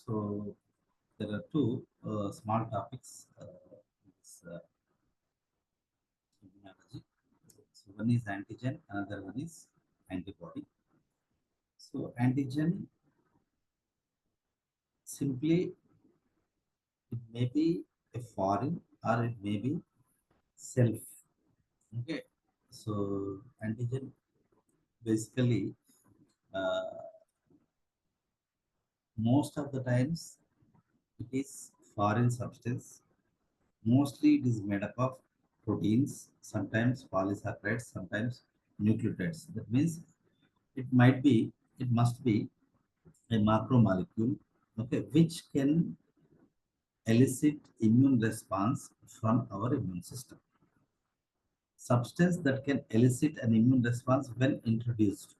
So there are two small topics. This, immunology. So one is antigen, another one is antibody. So antigen simply it may be a foreign or it may be self. Okay. So antigen basically uh, most of the times it is foreign substance. Mostly it is made up of proteins, sometimes polysaccharides, sometimes nucleotides. That means it might be, it must be a macromolecule, okay, which can elicit immune response from our immune system. Substance that can elicit an immune response when introduced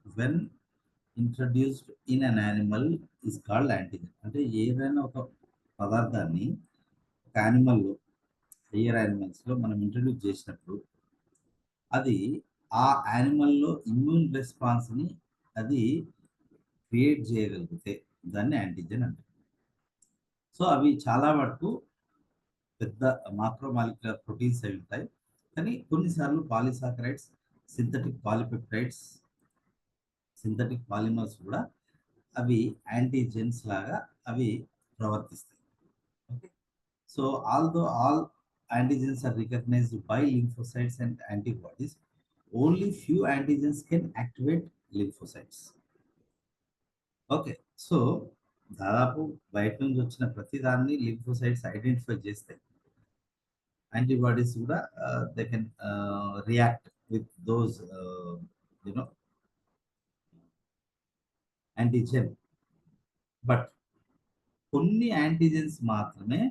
in an animal is called antigen. అంటే ఏదైనా ఒక పదార్థాన్ని ఒక యానిమల్లో higher యానిమల్స్లో మనం introduce చేసినప్పుడు అది ఆ యానిమల్‌లో immune రెస్పాన్స్‌ని అది క్రియేట్ చేయగలిగితే దాన్ని యాంటిజెన్ అంటారు. సో, అవి చాలా వరకు పెద్ద మాక్రోమాలిక్యులర్ ప్రోటీన్స్ అయి ఉంటాయి. కానీ కొన్నిసార్లు polysaccharides, synthetic polypeptides, synthetic polymers కూడా అవి యాంటిజెన్స్ లాగా అవి ప్రవర్తిస్తాయి. Okay. So, although all antigens are recognized by lymphocytes and antibodies, only few antigens can activate lymphocytes. Okay. So, దాదాపు బయట నుంచి వచ్చిన ప్రతి దాన్ని లింఫోసైట్స్ ఐడెంటిఫై చేస్తాయి. యాంటీబాడీస్ కూడా they can react with those no antigen. But కొన్ని యాంటీజెన్స్ మాత్రమే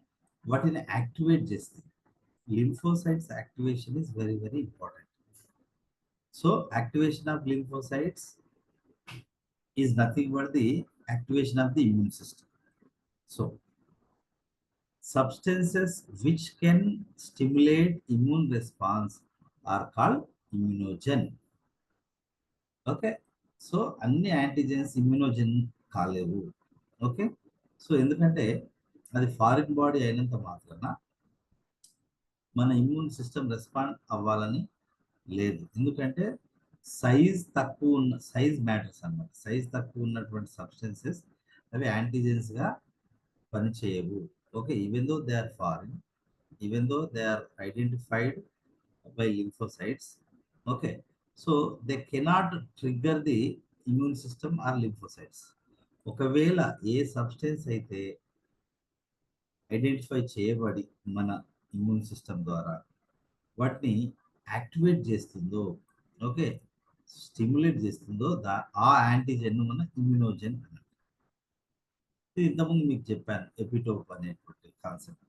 వాటిని యాక్టివేట్ చేస్తాయి. Lymphocytes activation is very very important. So, activation of lymphocytes is nothing but the activation of the immune system. So, substances which can stimulate immune response are called immunogen. Okay. So అన్ని antigens ఇమ్యూనోజెన్ కాలేవు. Okay. So ఎందుకంటే అది foreign body అయినంత మాత్రాన మన immune system respond అవ్వాలని లేదు. ఎందుకంటే size matters అన్నమాట. సైజ్ తక్కువ ఉన్నటువంటి సబ్స్టెన్సెస్ అవి యాంటీజెన్స్గా పనిచేయవు. Okay. Even though they are foreign, even though they are identified by lymphocytes. Okay. So they cannot trigger the immune system or lymphocytes. ఒకవేళ ఏ సబ్స్టెన్స్ అయితే ఐడెంటిఫై చేయబడి మన ఇమ్యూన్ సిస్టమ్ ద్వారా వాటిని యాక్టివేట్ చేస్తుందో, ఓకే, స్టిమ్యులేట్ చేస్తుందో ఆ యాంటీజెన్ మన ఇమ్యూనోజెన్ అన్నట్టు. ఇది ఇంతకుముందు మీకు చెప్పాను ఎపిటోప్ అనేటువంటి concept.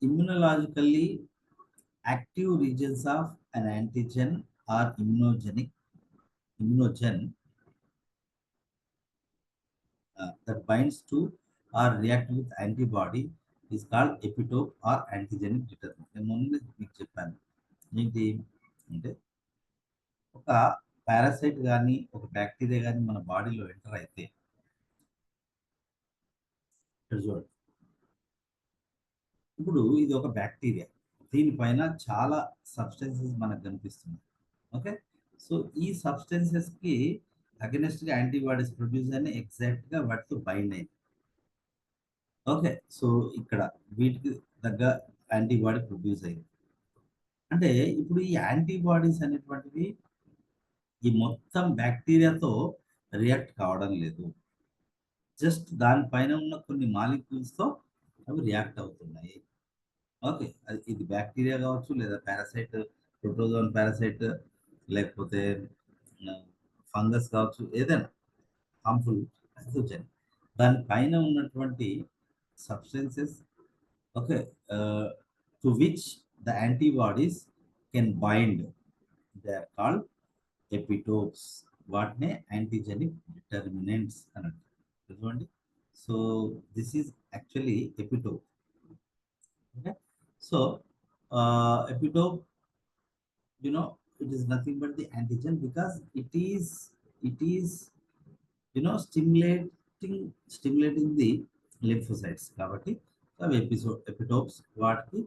Immunologically active regions of an antigen or immunogen that binds to or react with antibody is called epitope or antigenic determinant. నేను ముందు మీకు చెప్పాను ఏంటి అంటే ఒక పారాసైట్ కానీ ఒక బ్యాక్టీరియా కానీ మన బాడీలో ఎంటర్ అయితే చూడండి, ఇప్పుడు ఇది ఒక బ్యాక్టీరియా, దీనిపైన చాలా సబ్స్టెన్సెస్ మనకు కనిపిస్తుంది. ఓకే. సో ఈ సబ్స్టెన్సెస్కి అగెనెస్ట్గా యాంటీబాడీస్ ప్రొడ్యూస్ అని ఎగ్జాక్ట్గా వాటితో బైండ్ అయింది. ఓకే. సో ఇక్కడ వీటికి తగ్గ యాంటీబాడీ ప్రొడ్యూస్ అయింది. అంటే ఇప్పుడు ఈ యాంటీబాడీస్ అనేటువంటివి ఈ మొత్తం బ్యాక్టీరియాతో రియాక్ట్ కావడం లేదు. జస్ట్ దానిపైన ఉన్న కొన్ని మాలిక్యూల్స్తో అవి రియాక్ట్ అవుతున్నాయి. ఓకే. ఇది బ్యాక్టీరియా కావచ్చు, లేదా పారాసైట్, ప్రోటోజోన్ పారాసైట్, లేకపోతే ఫంగస్ కావచ్చు, ఏదైనా హార్మ్ఫుల్ ప్యాథోజన్ దానిపైన ఉన్నటువంటి substances, okay, to which the antibodies can bind, they are called epitopes. వాటినే యాంటీజెనిక్ డిటర్మినెంట్స్ అని అంటారు. చూడండి. So this is actually epitope. Okay. So epitope, it is nothing but the antigen because it is stimulating the lymphocytes కాబట్టి అవి epitopes వాటికి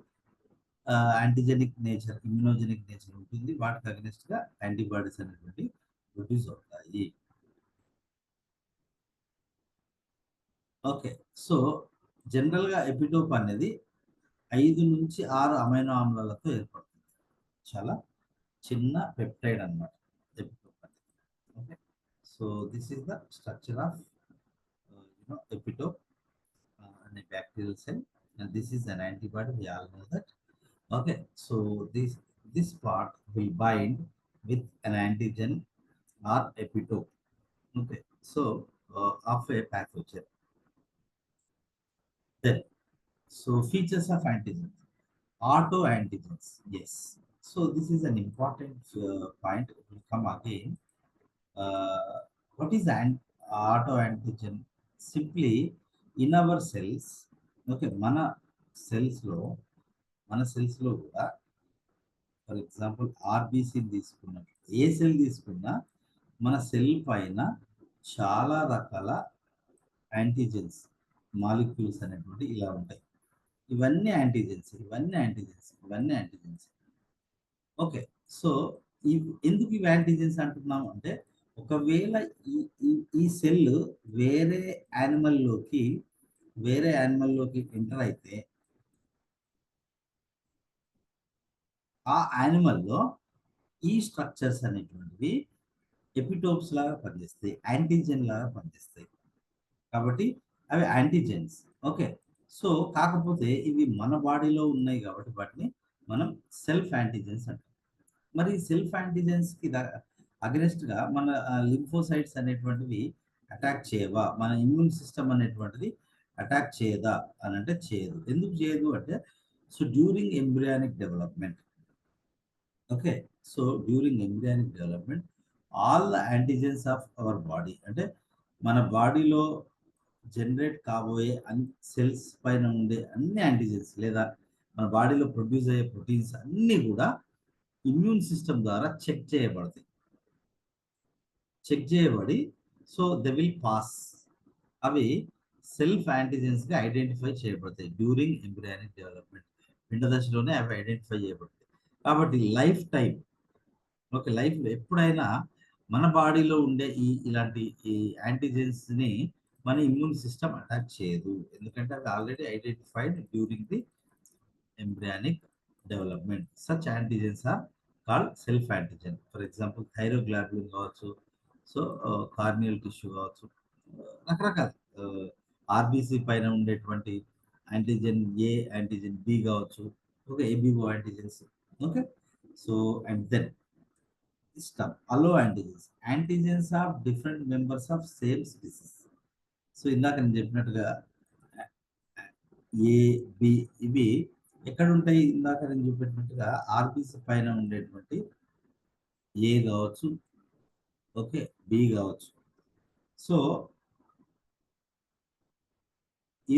antigenic nature immunogenic nature ఉంటుంది, వాటికి against గా యాంటీబాడీస్ అనేటువంటి ప్రొడ్యూస్ అవుతాయి. ఓకే, సో జనరల్ గా epitope అనేది 5 నుంచి 6 అమైనో ఆమ్లాలతో ఏర్పడుతుంది. చాలా చిన్న పెప్టైడ్ అన్నమాట ఎపిటోప్ అనేది. Okay, so this is the structure of epitope and a bacterial cell, and this is an antibody, we all know that. Okay, so this part will bind with an antigen or epitope. Okay, so of a pathogen. Then, so features of antigens, auto antigens, yes. So this is an important point, it will come again. uh, what is an auto antigen? Simply in our cells, okay, cells లో మన cells లో కూడా for example RBC తీసుకున్నట్టు ఏ cell తీసుకున్నా మన cell పైన చాలా రకాల యాంటీజెన్స్ మాలిక్యూల్స్ అనేటువంటి ఇలా ఉంటాయి. ఇవన్నీ యాంటీజెన్స్. ఓకే, సో ఎందుకు ఇవి యాంటీజెన్స్ అంటున్నాం అంటే, ఒకవేళ ఈ ఈ సెల్ వేరే యానిమల్లోకి ఎంటర్ అయితే ఆ యానిమల్లో ఈ స్ట్రక్చర్స్ అనేటువంటివి ఎపిటోప్స్ లాగా పనిచేస్తాయి, యాంటీజెన్ లాగా పనిచేస్తాయి. కాబట్టి అవి యాంటీజెన్స్. ఓకే, సో కాకపోతే ఇవి మన బాడీలో ఉన్నాయి కాబట్టి వాటిని మనం సెల్ఫ్ యాంటీజెన్స్ అంటాం. మరి సెల్ఫ్ యాంటీజెన్స్కి అగెనిస్ట్గా మన లింఫోసైట్స్ అనేటువంటివి అటాక్ చేయవా, మన ఇమ్యూన్ సిస్టమ్ అనేటువంటిది అటాక్ చేయదా అని అంటే చేయదు. ఎందుకు చేయదు అంటే, so during embryonic development, okay, so during embryonic development all the antigens of our body, అంటే మన బాడీలో జనరేట్ కాబోయే సెల్స్ పైన ఉండే అన్ని యాంటీజెన్స్ లేదా మన బాడీలో ప్రొడ్యూస్ అయ్యే ప్రోటీన్స్ అన్నీ కూడా ఇమ్యూన్ సిస్టమ్ ద్వారా చెక్ చేయబడి సో దే విల్ పాస్, అవి సెల్ఫ్ యాంటీజెన్స్ గా ఐడెంటిఫై చేయబడతాయి డ్యూరింగ్ ఎంబ్రియానిక్ డెవలప్మెంట్. పిండ దశలోనే అవి ఐడెంటిఫై చేయబడతాయి. కాబట్టి లైఫ్ టైం, ఓకే, లైఫ్ ఎప్పుడైనా మన బాడీలో ఉండే ఇలాంటి ఈ యాంటీజెన్స్ ని మన ఇమ్యూన్ సిస్టమ్ అటాక్ చేయదు, ఎందుకంటే అవి already identified during the embryonic development. Such antigens are called self antigen. For example thyroglobulin కావచ్చు, సో కార్నియల్ టిష్యూ కావచ్చు, రకరకాల ఆర్బీసీ పైన ఉండేటువంటి యాంటీజెన్ ఏ, యాంటీజెన్ బి కావచ్చు, okay, ABO antigens. Okay, so and then system allo antigens of different members of same species. So ఇందాక నేను చెప్పినట్టుగా ఏ, B ఇవి ఎక్కడ ఉంటాయి, ఇందాక నేను చూపెట్టినట్టుగా ఆర్బీసీ పైన ఉండేటువంటి ఏ కావచ్చు, ఓకే, బి కావచ్చు. సో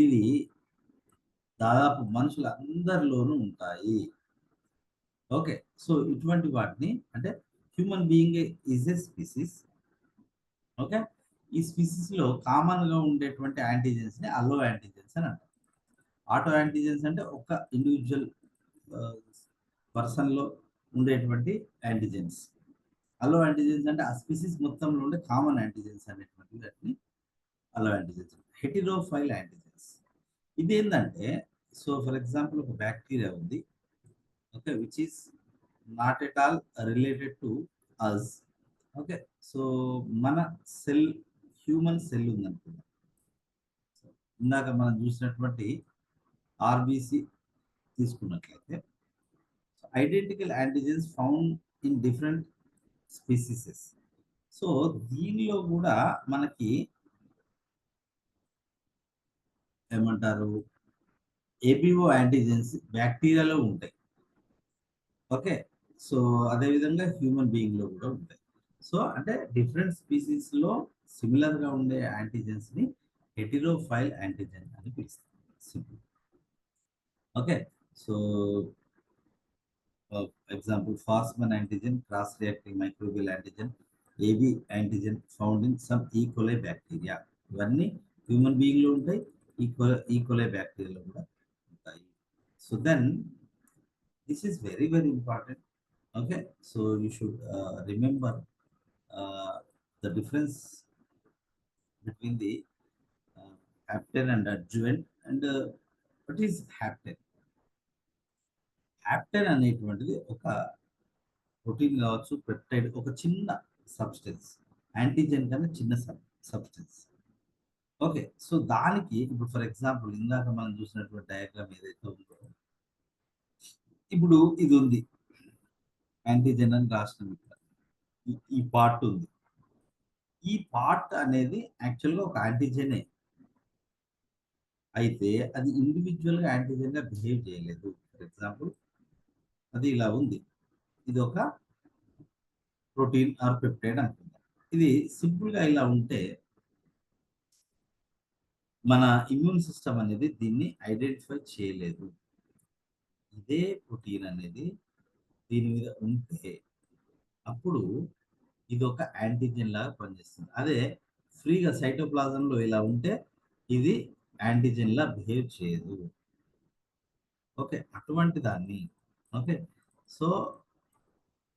ఇవి దాదాపు మనుషులందరిలోనూ ఉంటాయి. ఓకే, సో ఇటువంటి వాటిని అంటే human being is a species. Okay, ఈ స్పీసీస్ లో కామన్ గా ఉండేటువంటి యాంటీజెన్స్ ని అలో యాంటీజెన్స్ అని అంటారు. ఆటో యాంటీజెన్స్ అంటే ఒక ఇండివిజువల్ పర్సన్ లో ఉండేటువంటి యాంటీజెన్స్. అలో యాంటీజెన్స్ అంటే ఆ స్పీసీస్ మొత్తంలో ఉండే కామన్ యాంటీజెన్స్ అనేటువంటి వాటిని అలో యాంటీజెన్స్. హెటిరోఫైల్ యాంటీజెన్స్ ఇది ఏంటంటే, సో ఫర్ ఎగ్జాంపుల్ ఒక బ్యాక్టీరియా ఉంది, okay, which is not at all related to us. Okay, so మన సెల్, హ్యూమన్ సెల్ ఉందనుకుందాం, ఇందాక మనం చూసినటువంటి ఆర్బీసీ తీసుకున్నట్లయితే identical antigens found in different species. So దీనిలో కూడా మనకి ఏమంటారు, ఏబిఓ యాంటీజెన్స్ బ్యాక్టీరియాలో ఉంటాయి. ఓకే, సో అదేవిధంగా హ్యూమన్ బీయింగ్ లో కూడా ఉంటాయి. సో అంటే డిఫరెంట్ స్పీసీస్ లో సిమిలర్ గా ఉండే యాంటీజెన్స్ ని హెటిరోఫైల్ యాంటీజెన్ అని పిలుస్తాం, simple. Okay, so example Forssman antigen, cross reacting microbial antigen, AB antigen found in some E coli bacteria. ఇవన్నీ హ్యూమన్ బీయింగ్లో ఉంటాయి, ఈకోలై బ్యాక్టీరియాలో కూడా ఉంటాయి. So then this is very very important. Okay, so you should remember the difference between the hapten and adjuvant and what is hapten. Hapten అనేటువంటిది ఒక protein కావచ్చు, peptide, ఒక చిన్న సబ్స్టెన్స్, యాంటీజెన్ కన్నా చిన్న సబ్స్టెన్స్. ఓకే, సో దానికి ఇప్పుడు for example ఇందాక మనం చూసినటువంటి డయాగ్రామ్ ఏదైతే ఉందో, ఇప్పుడు ఇది ఉంది యాంటీజెన్ అని రాష్ట్రం, ఇక్కడ ఈ పార్ట్ ఉంది. ఈ పార్ట్ అనేది యాక్చువల్గా ఒక యాంటీజెనే, అయితే అది ఇండివిజువల్గా యాంటీజెన్గా బిహేవ్ చేయలేదు. ఫర్ ఎగ్జాంపుల్ అది ఇలా ఉంది, ఇది ఒక ప్రోటీన్ ఆర్ పెప్టైడ్ అనుకుందాం. ఇది సింపుల్గా ఇలా ఉంటే మన ఇమ్యూన్ సిస్టమ్ అనేది దీన్ని ఐడెంటిఫై చేయలేదు. ఇదే ప్రోటీన్ అనేది దీని మీద ఉంటే అప్పుడు ఇది ఒక యాంటీజెన్ లాగా పనిచేస్తుంది. అదే ఫ్రీగా సైటోప్లాజంలో ఇలా ఉంటే ఇది యాంటీజెన్ లా బిహేవ్ చేయదు. ఓకే, అటువంటి దాన్ని, okay, so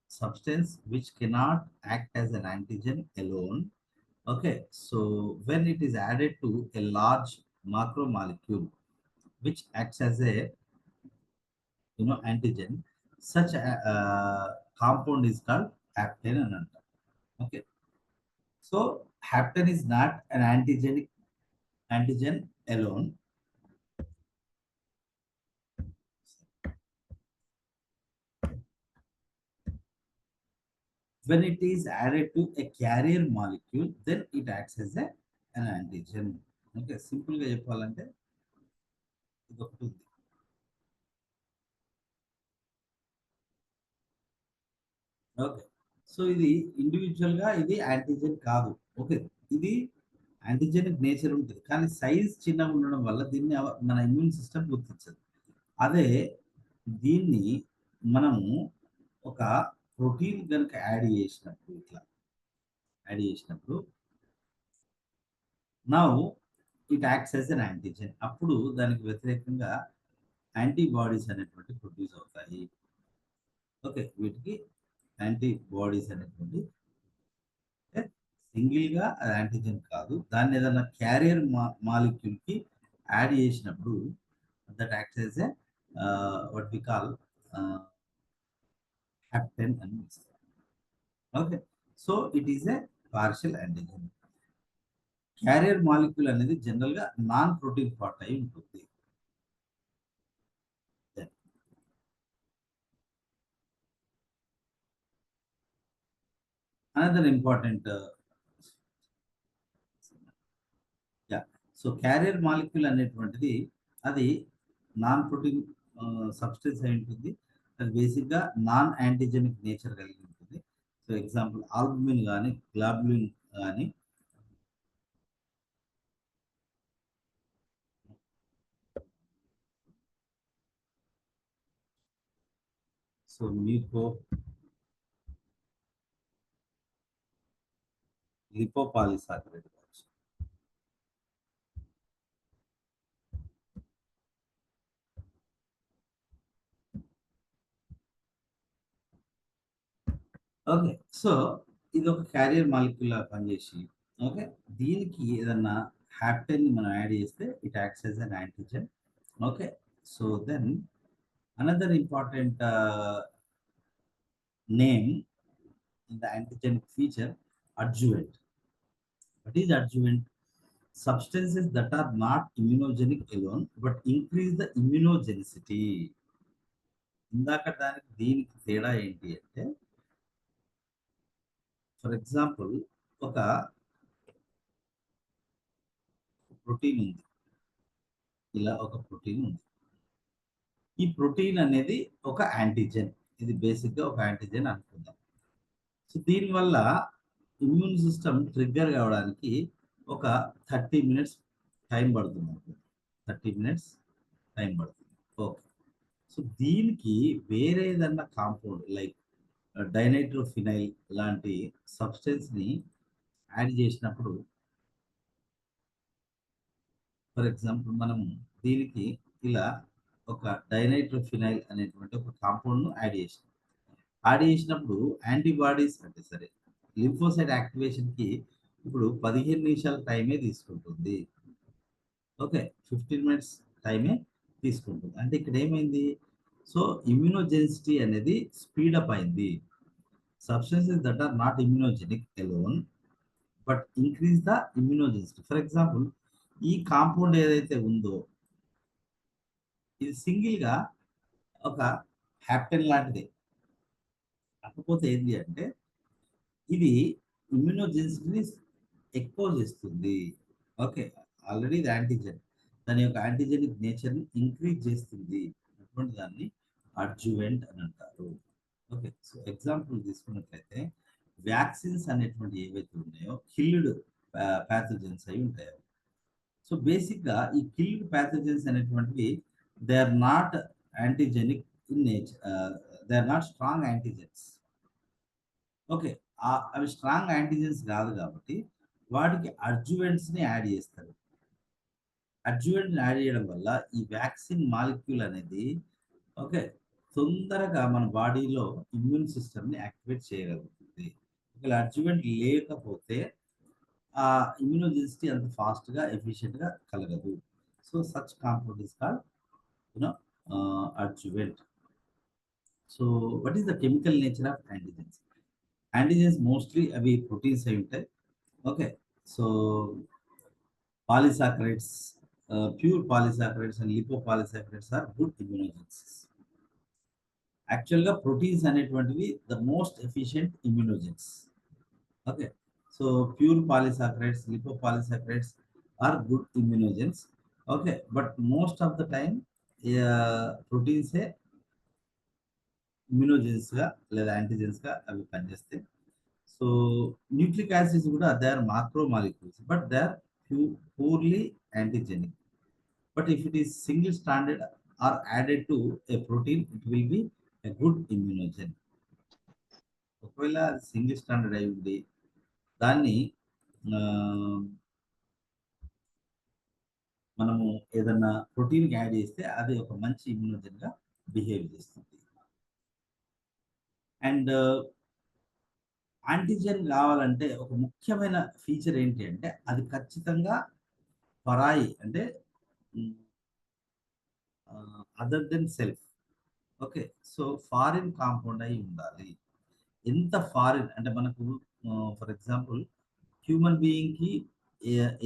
substance which cannot act as an antigen alone. Okay, so when it is added to a large macromolecule which acts as a antigen, such a compound is called hapten and antar. Okay, so hapten is not an antigen alone. When it is added to a carrier molecule, then it acts as an antigen. Okay, simple గా చెప్పాలంటే ఇది ఒకటి ఉంది. Okay, so ఇది ఇండివిజువల్గా ఇది antigen కాదు. Okay, ఇది యాంటీజెనిక్ నేచర్ ఉంటుంది, కానీ సైజ్ చిన్నగా ఉండడం వల్ల దీన్ని మన ఇమ్యూన్ సిస్టమ్ గుర్తించదు. అదే దీన్ని మనము ఒక ప్రోటీన్ కనుక యాడ్ చేసినప్పుడు, ఇట్లా యాడ్ చేసినప్పుడు now it acts as an antigen. అప్పుడు దానికి వ్యతిరేకంగా యాంటీబాడీస్ అనేటువంటి ప్రొడ్యూస్ అవుతాయి. ఓకే, వీటికి యాంటీబాడీస్ అనేటువంటి సింగిల్ గా అది యాంటీజెన్ కాదు, దాన్ని ఏదైనా క్యారియర్ మాలిక్యూల్ కి యాడ్ చేసినప్పుడు that acts as a what we call hapten అని. Okay, so it is a partial antigen. Carrier molecule అనేది జనరల్ గా నాన్ ప్రోటీన్ పార్ట్ అయి ఉంటుంది. Another important, so carrier molecule అనేటువంటిది అది నాన్ ప్రోటీన్ సబ్స్టెన్స్ అయి ఉంటుంది. అది బేసిక్గా నాన్ యాంటీజెనిక్ నేచర్ కలిగి ఉంటుంది. సో ఎగ్జాంపుల్ ఆల్బుమిన్ కానీ గ్లాబులిన్ కానీ, సో మ్యూకో లిపోపాలిసాకరైడ్ కావచ్చు. ఓకే, సో ఇది ఒక క్యారియర్ మాలిక్యూల్ లా పనిచేసి, ఓకే, దీనికి ఏదన్నా హ్యాప్టెన్ మనం యాడ్ చేస్తే it acts as an antigen. Okay, so then another important name in the antigenic feature, adjuvant. What is adjuvant? Substances that are not immunogenic alone but increase the immunogenicity. ఇందాక దానికి దీనికి తేడా ఏంటి అంటే, ఫర్ ఎగ్జాంపుల్ ఒక protein ఉంది, ఇలా ఒక ప్రోటీన్ ఉంది. ఈ ప్రోటీన్ అనేది ఒక యాంటీజెన్, ఇది బేసిక్గా ఒక యాంటీజెన్ అనుకుందాం. సో దీనివల్ల ఇమ్యూన్ సిస్టమ్ ట్రిగ్గర్ కావడానికి ఒక 30 minutes టైం పడుతుంది. 30 minutes టైం పడుతుంది. ఓకే, సో దీనికి వేరే ఏదన్నా కాంపౌండ్ లైక్ డైనైట్రోఫినైల్ లాంటి సబ్స్టెన్స్ని యాడ్ చేసినప్పుడు, ఫర్ ఎగ్జాంపుల్ మనం దీనికి ఇలా ఒక డైనైట్రోఫినైల్ అనేటువంటి ఒక కాంపౌండ్ను యాడ్ చేసినప్పుడు యాంటీబాడీస్ అంటే సరే లింఫోసైట్ యాక్టివేషన్కి ఇప్పుడు 15 నిమిషాల టైమే తీసుకుంటుంది. ఓకే, 15 మినిట్స్ టైమే తీసుకుంటుంది. అంటే ఇక్కడ ఏమైంది? సో ఇమ్యూనోజెనిసిటీ అనేది స్పీడప్ అయింది. Substances that are not immunogenic alone but increase the immunogenicity. For example ఈ కాంపౌండ్ ఏదైతే ఉందో ఇది సింగిల్గా ఒక హ్యాప్టెన్ లాంటిదే. కాకపోతే ఏంటి అంటే ఇది ఇమ్యూనోజెనిసిటీని ఎక్కువ చేస్తుంది. ఓకే, ఆల్రెడీ ఇది యాంటీజెన్, దాని యొక్క యాంటీజెనిక్ నేచర్ని ఇంక్రీజ్ చేస్తుంది. అటువంటి దాన్ని అడ్జువెంట్ అని అంటారు. ఓకే, సో ఎగ్జాంపుల్ తీసుకున్నట్లయితే వ్యాక్సిన్స్ అనేటువంటి ఏవైతే ఉన్నాయో కిల్డ్ ప్యాథోజన్స్ అయి ఉంటాయో. సో బేసిక్గా ఈ కిల్డ్ ప్యాథోజన్స్ అనేటువంటివి they are not antigenic in nature, they are not strong antigens. Okay, అవి స్ట్రాంగ్ యాంటీజెన్స్ కాదు కాబట్టి వాటికి అడ్జువెంట్స్ని యాడ్ చేస్తారు. అడ్జువెంట్ని యాడ్ చేయడం వల్ల ఈ వ్యాక్సిన్ మాలిక్యూల్ అనేది ఓకే తొందరగా మన బాడీలో ఇమ్యూన్ సిస్టమ్ని యాక్టివేట్ చేయగలుగుతుంది. ఒకవేళ అడ్జువెంట్ లేకపోతే ఆ ఇమ్యూనోజెనిసిటీ అంత ఫాస్ట్గా ఎఫిషియెంట్గా కలగదు. So such compound is called you know adjuvant. So what is the chemical nature of antigens? Antigens mostly అవి ప్రోటీన్స్ అయి ఉంటాయి. Okay, so polysaccharides, pure polysaccharides and lipopolysaccharides are good immunogens. యాక్చువల్గా ప్రోటీన్స్ అనేటువంటివి the most efficient immunogens. Okay, so pure polysaccharides, lipopolysaccharides are good immunogens. Okay, but most of the time ప్రోటీన్సే ఇమ్యూనోజెన్స్గా లేదా యాంటీజెన్స్గా అవి పనిచేస్తాయి. సో న్యూక్లిక్ యాసిడ్స్ కూడా they are macro molecules but they are poorly antigenic. But if it is single stranded or added to a protein, it will be a good immunogen. ఒకవేళ single standard అయి ఉండి దాన్ని ఆ, మనము ఏదన్నా ప్రోటీన్కి add చేస్తే అది ఒక మంచి ఇమ్యూనోజన్గా బిహేవ్ చేస్తుంది. అండ్ యాంటీజెన్ కావాలంటే ఒక ముఖ్యమైన ఫీచర్ ఏంటి అంటే అది ఖచ్చితంగా పరాయి అంటే other than self. Okay, so foreign compound అయి ఉండాలి. ఎంత ఫారిన్ అంటే మనకు ఫర్ ఎగ్జాంపుల్ హ్యూమన్ బీయింగ్కి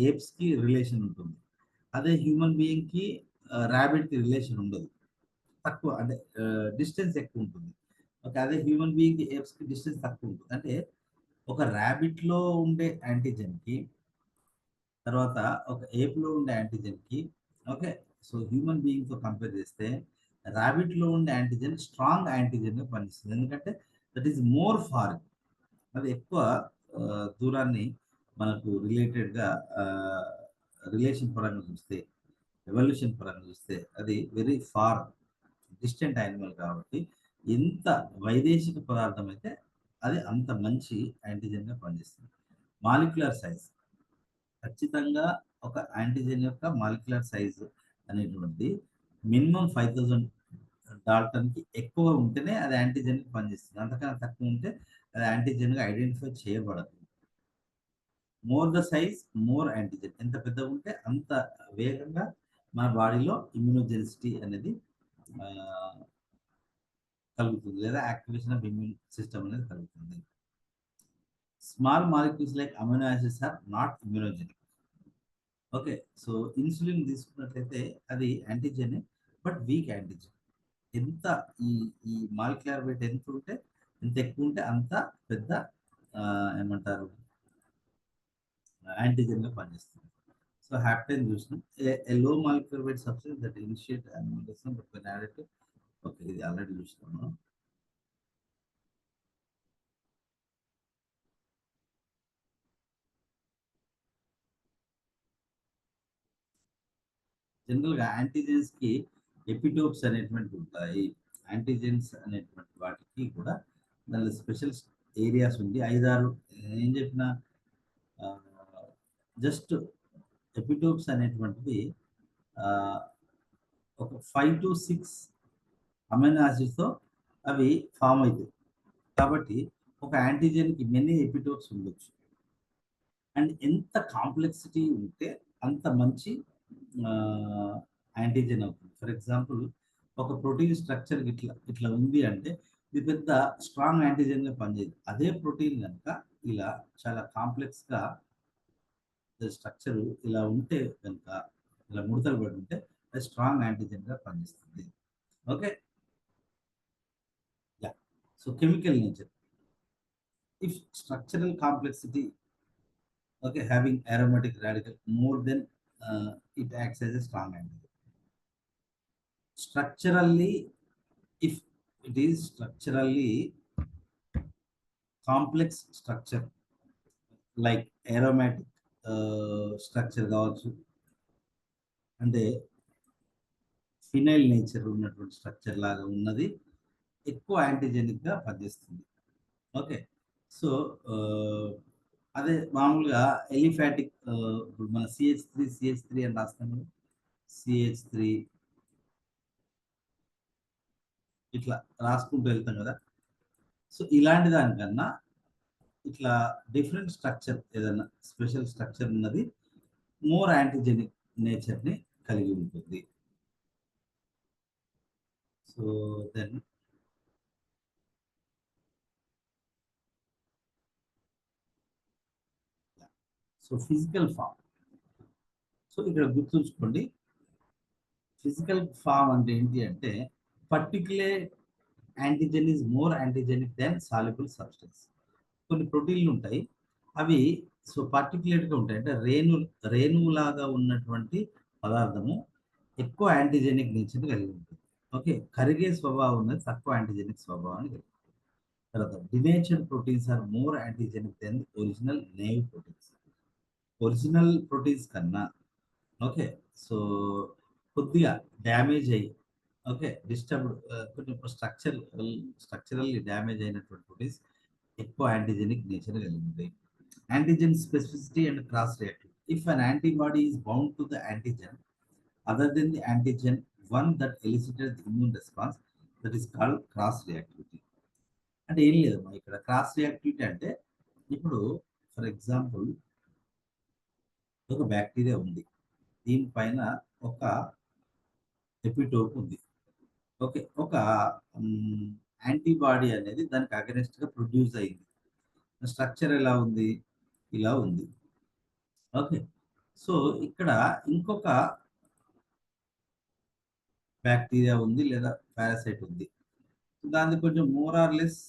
ఏప్స్కి రిలేషన్ ఉంటుంది. అదే హ్యూమన్ బీయింగ్కి ర్యాబిట్కి రిలేషన్ ఉండదు, తక్కువ అంటే డిస్టెన్స్ ఎక్కువ ఉంటుంది. ఓకే, అదే హ్యూమన్ బీయింగ్కి ఏప్స్కి డిస్టెన్స్ తక్కువ ఉంటుంది. అంటే ఒక ర్యాబిట్లో ఉండే యాంటీజెన్కి తర్వాత ఒక ఏప్లో ఉండే యాంటీజెన్కి ఓకే, సో హ్యూమన్ బీయింగ్తో కంపేర్ చేస్తే ర్యాబిట్లో ఉండే యాంటీజెన్ స్ట్రాంగ్ యాంటీజెన్గా పనిస్తుంది. ఎందుకంటే దట్ ఈస్ మోర్ ఫారిన్, అది ఎక్కువ దూరాన్ని మనకు రిలేటెడ్గా రిలేషన్ పరంగా చూస్తే, ఎవల్యూషన్ పరంగా చూస్తే అది వెరీ ఫార్ డిస్టెంట్ యానిమల్ కాబట్టి ఎంత వైదేశిక పదార్థం అయితే అది అంత మంచి యాంటీజెన్గా పనిచేస్తుంది. మాలిక్యులర్ సైజ్ ఖచ్చితంగా ఒక యాంటీజెన్ యొక్క మాలిక్యులర్ సైజ్ అనేటువంటి మినిమం 5000 డాల్టన్కి ఎక్కువ ఉంటేనే అది యాంటీజెన్కి పనిచేస్తుంది. అంతకన్నా తక్కువ ఉంటే అది యాంటీజెన్గా ఐడెంటిఫై చేయబడదు. More the size more antigen, ఎంత పెద్దగా ఉంటే అంత వేగంగా మన బాడీలో ఇమ్యూనోజెనిసిటీ అనేది కలుగుతుంది లేదా యాక్టివేషన్ ఆఫ్ ఇమ్యూన్ సిస్టమ్ అనేది కలుగుతుంది. Small molecules like amino acids are not immunogenic. Okay, so insulin తీసుకున్నట్లయితే అది యాంటీజెన్ బట్ వీక్ యాంటీజెన్. ఎంత ఈ ఈ మాలిక్యులర్ వెయిట్ ఎంత ఉంటే ఎంత ఎక్కువ ఉంటే అంత పెద్ద ఏమంటారు యాంటీజెన్గా పనిచేస్తుంది. సో హ్యాప్టెన్ చూసినాం, a low molecular weight substance that initiate animal but when added to, okay ఇది ఆల్రెడీ చూసినాము. జనరల్గా యాంటీజెన్స్కి ఎపిటోప్స్ అనేటువంటి ఉంటాయి. యాంటీజెన్స్ అనేటువంటి వాటికి కూడా దానిలో స్పెషల్ ఏరియాస్ ఉంది. 5, 6 ఏం చెప్పిన జస్ట్ ఎపిటోప్స్ అనేటువంటివి ఒక 5 to 6 అమైనో యాసిడ్స్తో అవి ఫామ్ అవుతాయి. కాబట్టి ఒక యాంటీజెన్కి మెనీ ఎపిటోప్స్ ఉండొచ్చు. అండ్ ఎంత కాంప్లెక్సిటీ ఉంటే అంత మంచి యాంటీజెన్ అవుతుంది. ఫర్ ఎగ్జాంపుల్ ఒక ప్రోటీన్ స్ట్రక్చర్ ఇట్లా ఇట్లా ఉంది అంటే ఇది పెద్ద స్ట్రాంగ్ యాంటీజెన్గా పనిచేయదు. అదే ప్రోటీన్ కనుక ఇలా చాలా కాంప్లెక్స్గా స్ట్రక్చర్ ఇలా ఉంటే కనుక ఇలా ముడతలు పడి ఉంటే అది స్ట్రాంగ్ యాంటీజెన్గా పనిచేస్తుంది. Okay, yeah. So chemical nature, if structural complexity, okay, having aromatic radical more than it acts as a strong antigen. Structurally, if it is structurally complex structure like aromatic structure కావచ్చు, అంటే phenyl nature ఉన్నటువంటి structure లాగా ఉన్నది ఎక్కువ యాంటీజెనిక్గా పనిచేస్తుంది. Okay, so అదే మామూలుగా aliphatic ఇప్పుడు మన CH3 అని రాస్తాము, CH3 ఇట్లా రాసుకుంటూ వెళ్తాం కదా. సో ఇలాంటి దానికన్నా ఇట్లా డిఫరెంట్ స్ట్రక్చర్ ఏదైనా స్పెషల్ స్ట్రక్చర్ ఉన్నది మోర్ యాంటీజెనిక్ నేచర్ని కలిగి ఉంటుంది. So then so physical form. So ఇక్కడ గుర్తుంచుకోండి, ఫిజికల్ ఫామ్ అంటే ఏంటి అంటే particular antigen is more antigenic than soluble substance. కొన్ని ప్రోటీన్లు ఉంటాయి, అవి సో పర్టిక్యులర్గా ఉంటాయి, అంటే రేణువులాగా ఉన్నటువంటి పదార్థము ఎక్కువ యాంటీజెనిక్ నేచర్ కలిగి ఉంటుంది. ఓకే, కరిగే స్వభావం ఉన్నది తక్కువ యాంటీజెనిక్ స్వభావాన్ని కలిగి ఉంటుంది. తర్వాత denatured proteins are more antigenic than original native proteins. Original proteins కన్నా ఓకే, సో కొద్దిగా డ్యామేజ్ అయ్యి ఓకే డిస్టర్బ్డ్ కొంచెం స్ట్రక్చరల్లీ డ్యామేజ్ అయినటువంటి ప్రోటీన్స్ ఎక్కువ యాంటీజెనిక్ నేచర్ కలిగి ఉంటాయి. Antigen specificity and cross reactivity. If an antibody is bound to the antigen other than the antigen one that elicited the immune response, that is called cross reactivity. అంటే ఏం లేదమ్మా ఇక్కడ cross reactivity అంటే, ఇప్పుడు for example ఒక bacteria ఉంది, దీనిపైన ఒక ఎపిటోప్ ఉంది. ఓకే, ఒక యాంటీబాడీ అనేది దానికి అగెనిస్ట్గా ప్రొడ్యూస్ అయింది. స్ట్రక్చర్ ఎలా ఉంది, ఇలా ఉంది. ఓకే, సో ఇక్కడ ఇంకొక బ్యాక్టీరియా ఉంది లేదా పారాసైట్ ఉంది, దాన్ని కొంచెం మోర్ ఆర్ లెస్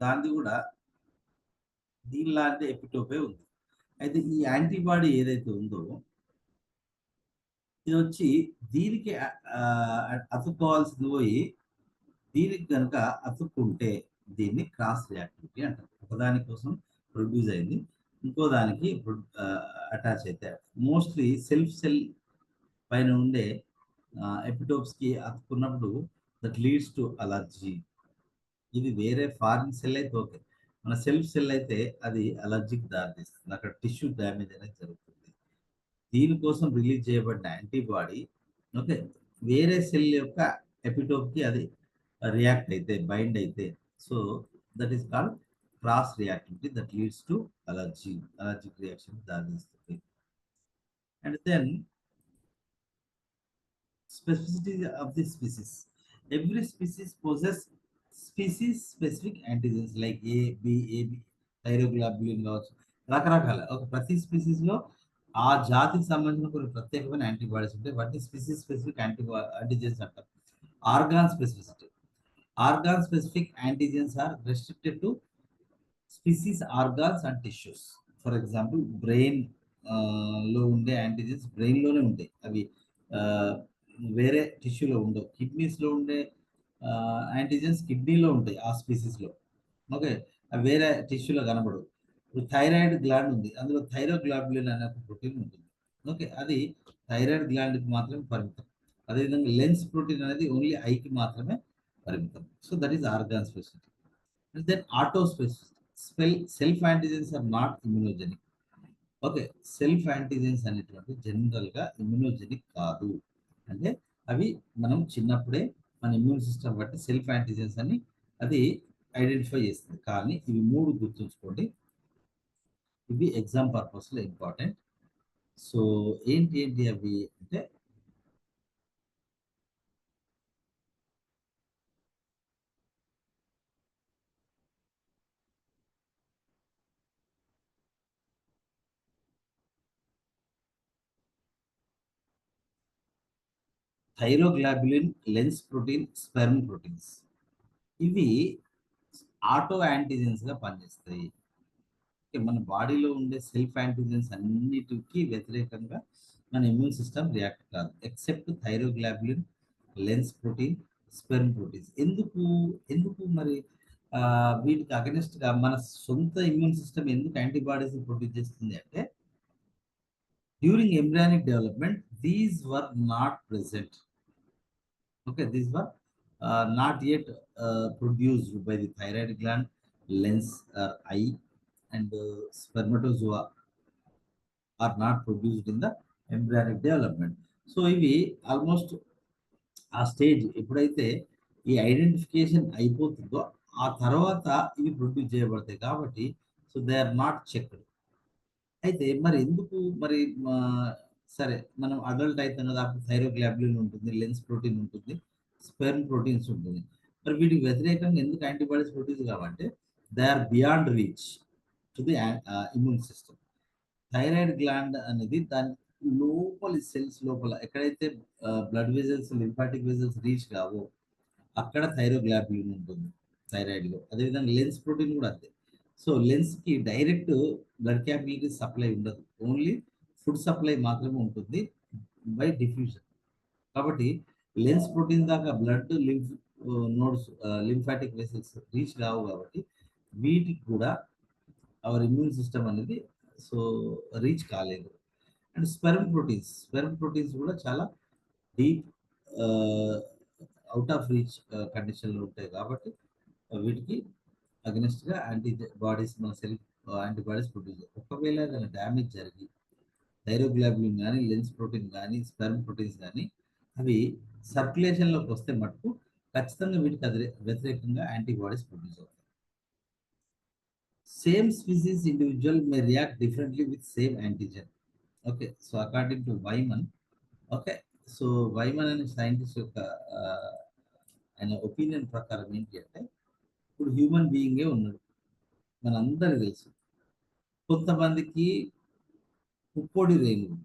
దాన్ని కూడా దీనిలాంటి ఎపిటోపే ఉంది. అయితే ఈ యాంటీబాడీ ఏదైతే ఉందో ఇది వచ్చి దీనికి అతుక్కోవాల్సింది పోయి దీనికి కనుక అతుక్కుంటే దీన్ని క్రాస్ రియాక్టివిటీ అంటారు. ఒకదాని కోసం ప్రొడ్యూస్ అయింది ఇంకో దానికి అటాచ్ అయితే, మోస్ట్లీ సెల్ పైన ఉండే ఎపిటోప్స్కి అతుక్కున్నప్పుడు దట్ లీడ్స్ టు అలర్జీ. ఇది వేరే ఫారిన్ సెల్ అయితే ఓకే, మన సెల్ అయితే అది అలర్జీకి దారితీస్తుంది, అక్కడ టిష్యూ డ్యామేజ్ అనేది జరుగుతుంది. దీనికోసం రిలీజ్ చేయబడిన యాంటీబాడీ ఓకే వేరే సెల్ యొక్క ఎపిటోప్కి అది రియాక్ట్ అయితే బైండ్ అయితే, so that is called cross reactivity that leads to allergic reaction దారితీస్తుంది. And then specificity of the species. Every species possess species specific antigens like AB, thyroglobulin కావచ్చు, రకరకాల ఒక ప్రతి స్పీసీస్ లో ఆ జాతికి సంబంధించిన కొన్ని ప్రత్యేకమైన యాంటీబాడీస్ ఉంటాయి. వాటిని స్పీసీస్ స్పెసిఫిక్ యాంటీజెన్స్ అంటారు. Organ specificity. Organ specific antigens are restricted to species organs and tissues. For example brain లో ఉండే యాంటీజెన్స్ బ్రెయిన్ లోనే ఉంటాయి, అవి వేరే టిష్యూలో ఉండవు. కిడ్నీస్లో ఉండే యాంటీజెన్స్ కిడ్నీలో ఉంటాయి ఆ స్పీసీస్లో. ఓకే, అవి వేరే టిష్యూలో కనబడవు. ఇప్పుడు థైరాయిడ్ గ్లాండ్ ఉంది, అందులో థైరోగ్లోబులిన్ అనే ఒక ప్రోటీన్ ఉంటుంది. ఓకే, అది థైరాయిడ్ గ్లాండ్కి మాత్రమే పరిమితం. అదేవిధంగా లెన్స్ ప్రోటీన్ అనేది ఓన్లీ ఐకి మాత్రమే పరిమితం. So that is organ specific. And then auto specific. Self antigens are not immunogenic. Okay, self antigens అనేటువంటి జనరల్గా ఇమ్యునోజెనిక్ కాదు. అంటే అవి మనం చిన్నప్పుడే మన ఇమ్యూన్ సిస్టమ్ బట్టి సెల్ఫ్ యాంటీజెన్స్ అని అది ఐడెంటిఫై చేస్తుంది. కానీ ఇవి మూడు గుర్తుంచుకోండి, ఇవి ఎగ్జామ్ పర్పస్లో ఇంపార్టెంట్. సో ఏంటి ఏంటి అవి అంటే థైరోగ్లాబులిన్, లెన్స్ ప్రోటీన్, స్పెర్మ్ ప్రోటీన్స్. ఇవి ఆటో యాంటీజెన్స్ గా పనిచేస్తాయి. ఓకే, మన బాడీలో ఉండే సెల్ఫ్ యాంటీజెన్స్ అన్నిటికీ వ్యతిరేకంగా మన ఇమ్యూన్ సిస్టమ్ రియాక్ట్ కాదు, except thyroglobulin, lens protein, sperm proteins. ఎందుకు ఎందుకు మరి వీటికి అగెనిస్ట్ గా మన సొంత ఇమ్యూన్ సిస్టమ్ ఎందుకు యాంటీబాడీస్ ప్రొడ్యూస్ చేస్తుంది అంటే, during embryonic development these were not present. Okay, these were not yet produced by the thyroid gland, lens or eye, and spermatozoa are not produced in the embryonic development. So ఇవి almost ఆ stage ఎప్పుడైతే ఈ identification అయిపోతుందో ఆ తర్వాత ఇవి produce చేయబడతాయి. కాబట్టి so they are not checked. అయితే మరి ఎందుకు మరి సరే మనం అడల్ట్ అవుతాం కదా, అప్పుడు థైరోగ్లాబులిన్ ఉంటుంది, లెన్స్ ప్రోటీన్ ఉంటుంది, స్పెర్మ్ ప్రోటీన్స్ ఉంటుంది. మరి వీటికి వ్యతిరేకంగా ఎందుకు యాంటీబాడీస్ ప్రొడ్యూస్ కావంటే they are beyond reach to the immune system. Thyroid gland అనేది దాని లోపలి సెల్స్ లోపల ఎక్కడైతే blood vessels, lymphatic vessels reach కావో అక్కడ థైరోగ్లాబులిన్ ఉంటుంది థైరాయిడ్లో. అదేవిధంగా లెన్స్ ప్రోటీన్ కూడా అంతే. సో లెన్స్కి డైరెక్ట్ బ్లడ్ క్యాపిలరీ సప్లై ఉండదు, ఓన్లీ ఫుడ్ సప్లై మాత్రమే ఉంటుంది బై డిఫ్యూజన్. కాబట్టి లెన్స్ ప్రోటీన్ దాకా blood, lymph nodes, lymphatic vessels reach కావు. కాబట్టి వీటికి కూడా అవర్ ఇమ్యూన్ సిస్టమ్ అనేది సో రీచ్ కాలేదు. అండ్ స్పెర్మ్ ప్రోటీన్స్ కూడా చాలా డీప్ అవుట్ ఆఫ్ రీచ్ కండిషన్లో ఉంటాయి. కాబట్టి వీటికి అగెనిస్ట్గా యాంటీబాడీస్ మన సెల్ఫ్ యాంటీబాడీస్ ప్రొడ్యూస్. ఒకవేళ ఏదైనా డ్యామేజ్ జరిగి థైరోగ్లాబులిన్ కానీ, లెన్స్ ప్రోటీన్ కానీ, స్పెర్మ్ ప్రోటీన్స్ కానీ అవి సర్క్యులేషన్లోకి వస్తే మటుకు ఖచ్చితంగా వీటికి అది వ్యతిరేకంగా యాంటీబాడీస్ ప్రొడ్యూస్ అవుతాయి. Same species individual may react differently with same antigen. Okay, so according to Wyman. Okay, so Wyman అనే సైంటిస్ట్ యొక్క ఆయన ఒపీనియన్ ప్రకారం ఏంటి అంటే, ఇప్పుడు హ్యూమన్ బీయింగే ఉన్నాడు, మనందరికీ తెలుసు. కొంతమందికి పుప్పొడి రేణువు,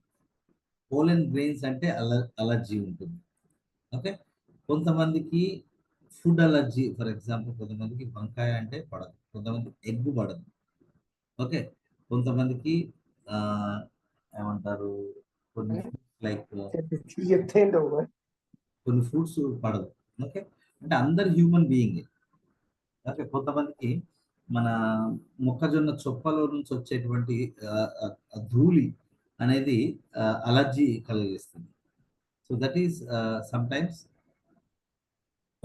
పోలెన్ గ్రెయిన్స్ అంటే అలర్జీ ఉంటుంది. ఓకే, కొంతమందికి ఫుడ్ అలర్జీ, ఫర్ ఎగ్జాంపుల్ కొంతమందికి వంకాయ అంటే పడదు, కొంతమంది ఎగ్ పడదు. ఓకే, కొంతమందికి ఆ, ఏమంటారు కొన్ని లైక్ కొన్ని ఫ్రూట్స్ పడదు. ఓకే, అంటే అందరు హ్యూమన్ బీయింగ్. ఓకే, కొంతమందికి మన మొక్కజొన్న చొప్పలో నుంచి వచ్చేటువంటి ధూళి అనేది అలర్జీ కలిగిస్తుంది. So that is sometimes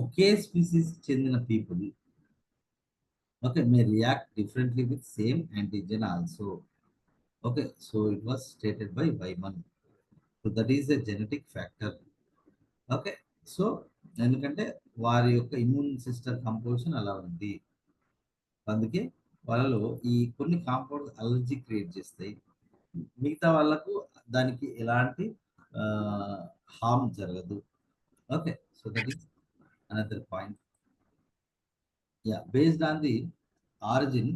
ఒకే స్పీసీస్ చెందిన people okay may react differently with same antigen also. Okay, so it was stated by Wyman. So that is a genetic factor. Okay, so ఎందుకంటే వారి యొక్క immune system composition అలా ఉంది. అందుకే వాళ్ళలో ఈ కొన్ని కాంపౌండ్స్ అలర్జీ క్రియేట్ చేస్తాయి, మిగతా వాళ్ళకు దానికి ఎలాంటి హార్మ్ జరగదు. Okay, so that is another point. Yeah, based on the origin,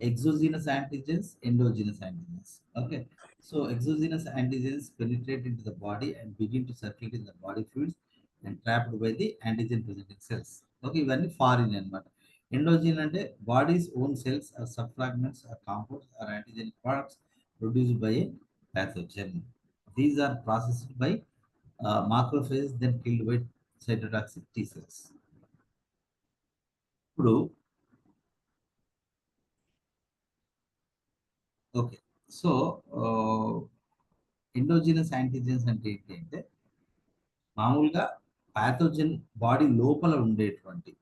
exogenous antigens, endogenous antigens. Okay, so exogenous antigens penetrate into the body and begin to circulate in the body fluids and trapped by the antigen presenting cells. Okay, ఇవన్నీ foreign అన్నమాట. Endogen అంటే body's own cells or sub fragments or compounds or antigenic products produced by a pathogen. These are processed by macrophages then killed by cytotoxic T cells. ఇప్పుడు okay, so endogenous antigens అంటే ఏంటి అంటే మామూలుగా pathogen body లోపల ఉండేటువంటి,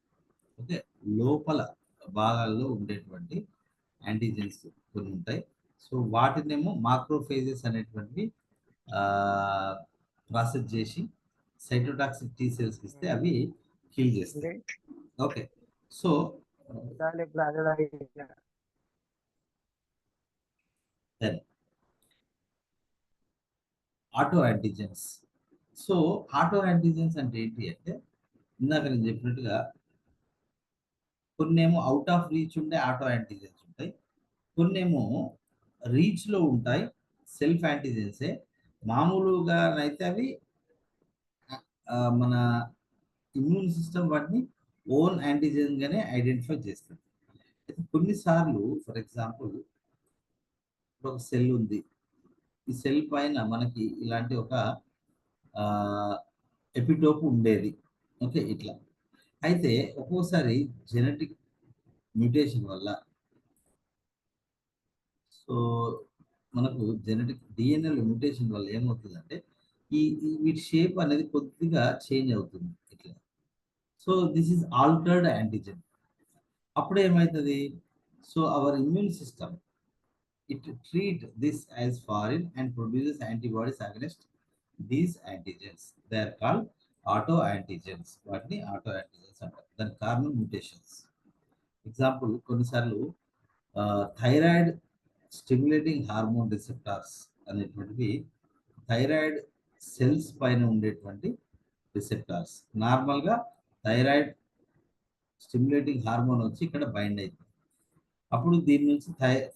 okay, లోపల భాగాల్లో ఉండేటువంటి యాంటీజెన్స్ కొన్ని ఉంటాయి. సో వాటినేమో మాక్రోఫేజెస్ అనేటువంటివి ప్రాసెస్ చేసి సైటోటాక్సిక్ టీ సెల్స్ ఇస్తే అవి కిల్ చేస్తాయి. Okay, so then auto antigens. So auto antigens అంటే ఏంటి అంటే, ఇందాక నేను చెప్పినట్టుగా కొన్నేమో అవుట్ ఆఫ్ రీచ్ ఉండే ఆటో యాంటీజెన్స్ ఉంటాయి, కొన్నేమో రీచ్లో ఉంటాయి సెల్ఫ్ యాంటీజెన్సే. మామూలుగా అయితే అవి మన ఇమ్యూన్ సిస్టమ్ వాటిని ఓన్ యాంటీజెన్ గానే ఐడెంటిఫై చేస్తుంది. కొన్నిసార్లు ఫర్ ఎగ్జాంపుల్ ఒక సెల్ ఉంది, ఈ సెల్ పైన మనకి ఇలాంటి ఒక ఎపిటోప్ ఉండేది, ఓకే, ఇట్లా. అయితే ఒక్కోసారి జెనెటిక్ మ్యూటేషన్ వల్ల, సో మనకు జెనెటిక్ డిఎన్ఏ మ్యూటేషన్ వల్ల ఏమవుతుందంటే వీటి షేప్ అనేది కొద్దిగా చేంజ్ అవుతుంది ఇట్లా. So this is altered antigen. అప్పుడు ఏమవుతుంది, so our immune system it treat this as foreign and produces antibodies against these antigens. They are called auto antigens. వాటిని ఆటో యాంటీజెన్స్ అంటారు. దాని కారణం మ్యూటేషన్స్. ఎగ్జాంపుల్ కొన్నిసార్లు థైరాయిడ్ స్టిమ్యులేటింగ్ హార్మోన్ రిసెప్టార్స్ అనేటువంటివి thyroid cells పైన ఉండేటువంటి రిసెప్టార్స్. నార్మల్గా thyroid stimulating hormone వచ్చి ఇక్కడ బైండ్ అవుతుంది, అప్పుడు దీని నుంచి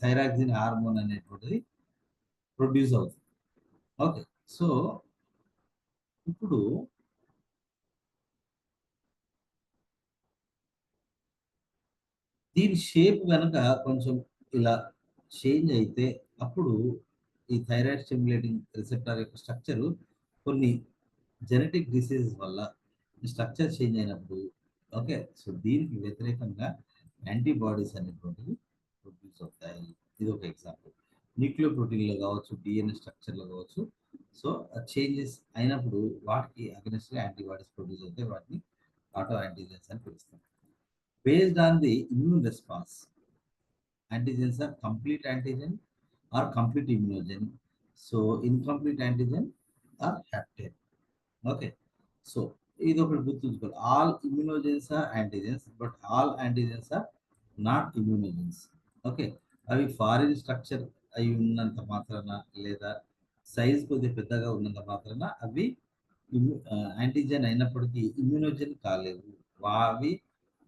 థైరాక్సిన్ హార్మోన్ అనేటువంటిది ప్రొడ్యూస్ అవుతుంది. ఓకే, సో ఇప్పుడు దీని షేప్ కనుక కొంచెం ఇలా చేంజ్ అయితే అప్పుడు ఈ థైరాయిడ్ స్టిమ్యులేటింగ్ రిసెప్టార్ యొక్క స్ట్రక్చర్ కొన్ని జెనెటిక్ డిసీజెస్ వల్ల స్ట్రక్చర్ చేంజ్ అయినప్పుడు, ఓకే, సో దీనికి వ్యతిరేకంగా యాంటీబాడీస్ అనేటువంటివి ప్రొడ్యూస్ అవుతాయి. ఇది ఒక ఎగ్జాంపుల్. న్యూక్లియో ప్రోటీన్లో కావచ్చు, డిఎన్ఏ స్ట్రక్చర్లో కావచ్చు. సో చేంజెస్ అయినప్పుడు వాటికి అగెన్స్ట్గా యాంటీబాడీస్ ప్రొడ్యూస్ అవుతాయి, వాటిని ఆటో యాంటీజెన్స్ అని పిలుస్తాం. Based on the immune response, antigens are complete antigen or complete immunogen. So incomplete antigen or hapten. Okay. So ఇది ఒకటి గుర్తుంచుకోవాలి. All immunogens are antigens, but all antigens are not immunogens. Okay, అవి foreign structure అయి ఉన్నంత మాత్రాన లేదా size కొద్దిగా పెద్దగా ఉన్నంత మాత్రాన అవి యాంటీజెన్ అయినప్పటికీ ఇమ్యూనోజెన్ కాలేవు. అవి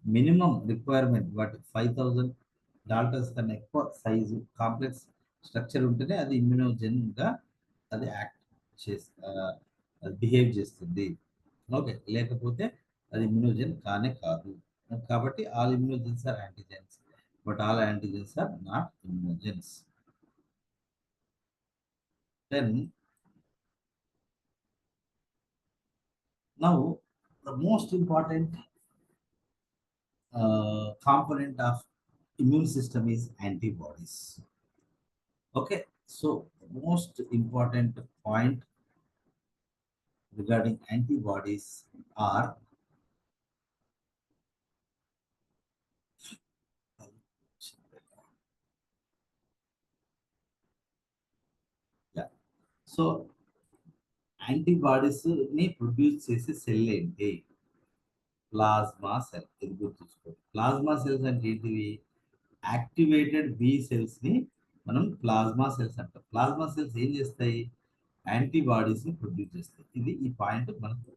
మినిమం రిక్వైర్మెంట్ వాటి 5000 డాల్టన్స్ కన్నా ఎక్కువ సైజు కాంప్లెక్స్ స్ట్రక్చర్ ఉంటేనే అది ఇమ్యూనోజెన్గా అది యాక్ట్ చేసి బిహేవ్ చేస్తుంది. ఓకే, లేకపోతే అది ఇమ్యూనోజెన్ కానే కాదు. కాబట్టి all immunogens are antigens, but all antigens are not immunogens. Then now the most important component of immune system is antibodies. Okay, so most important point regarding antibodies are yeah. So antibodies ని produce చేసే cell ఏంటి? Plasma cell. ఇది గుర్తుంచుకోండి. Plasma cells అంటే ఏంటివి? Activated B cells ని మనం plasma cells అంటాం. ప్లాస్మా సెల్స్ ఏం చేస్తాయి? యాంటీబాడీస్ ని ప్రొడ్యూస్ చేస్తాయి. ఇది ఈ పాయింట్ మనకు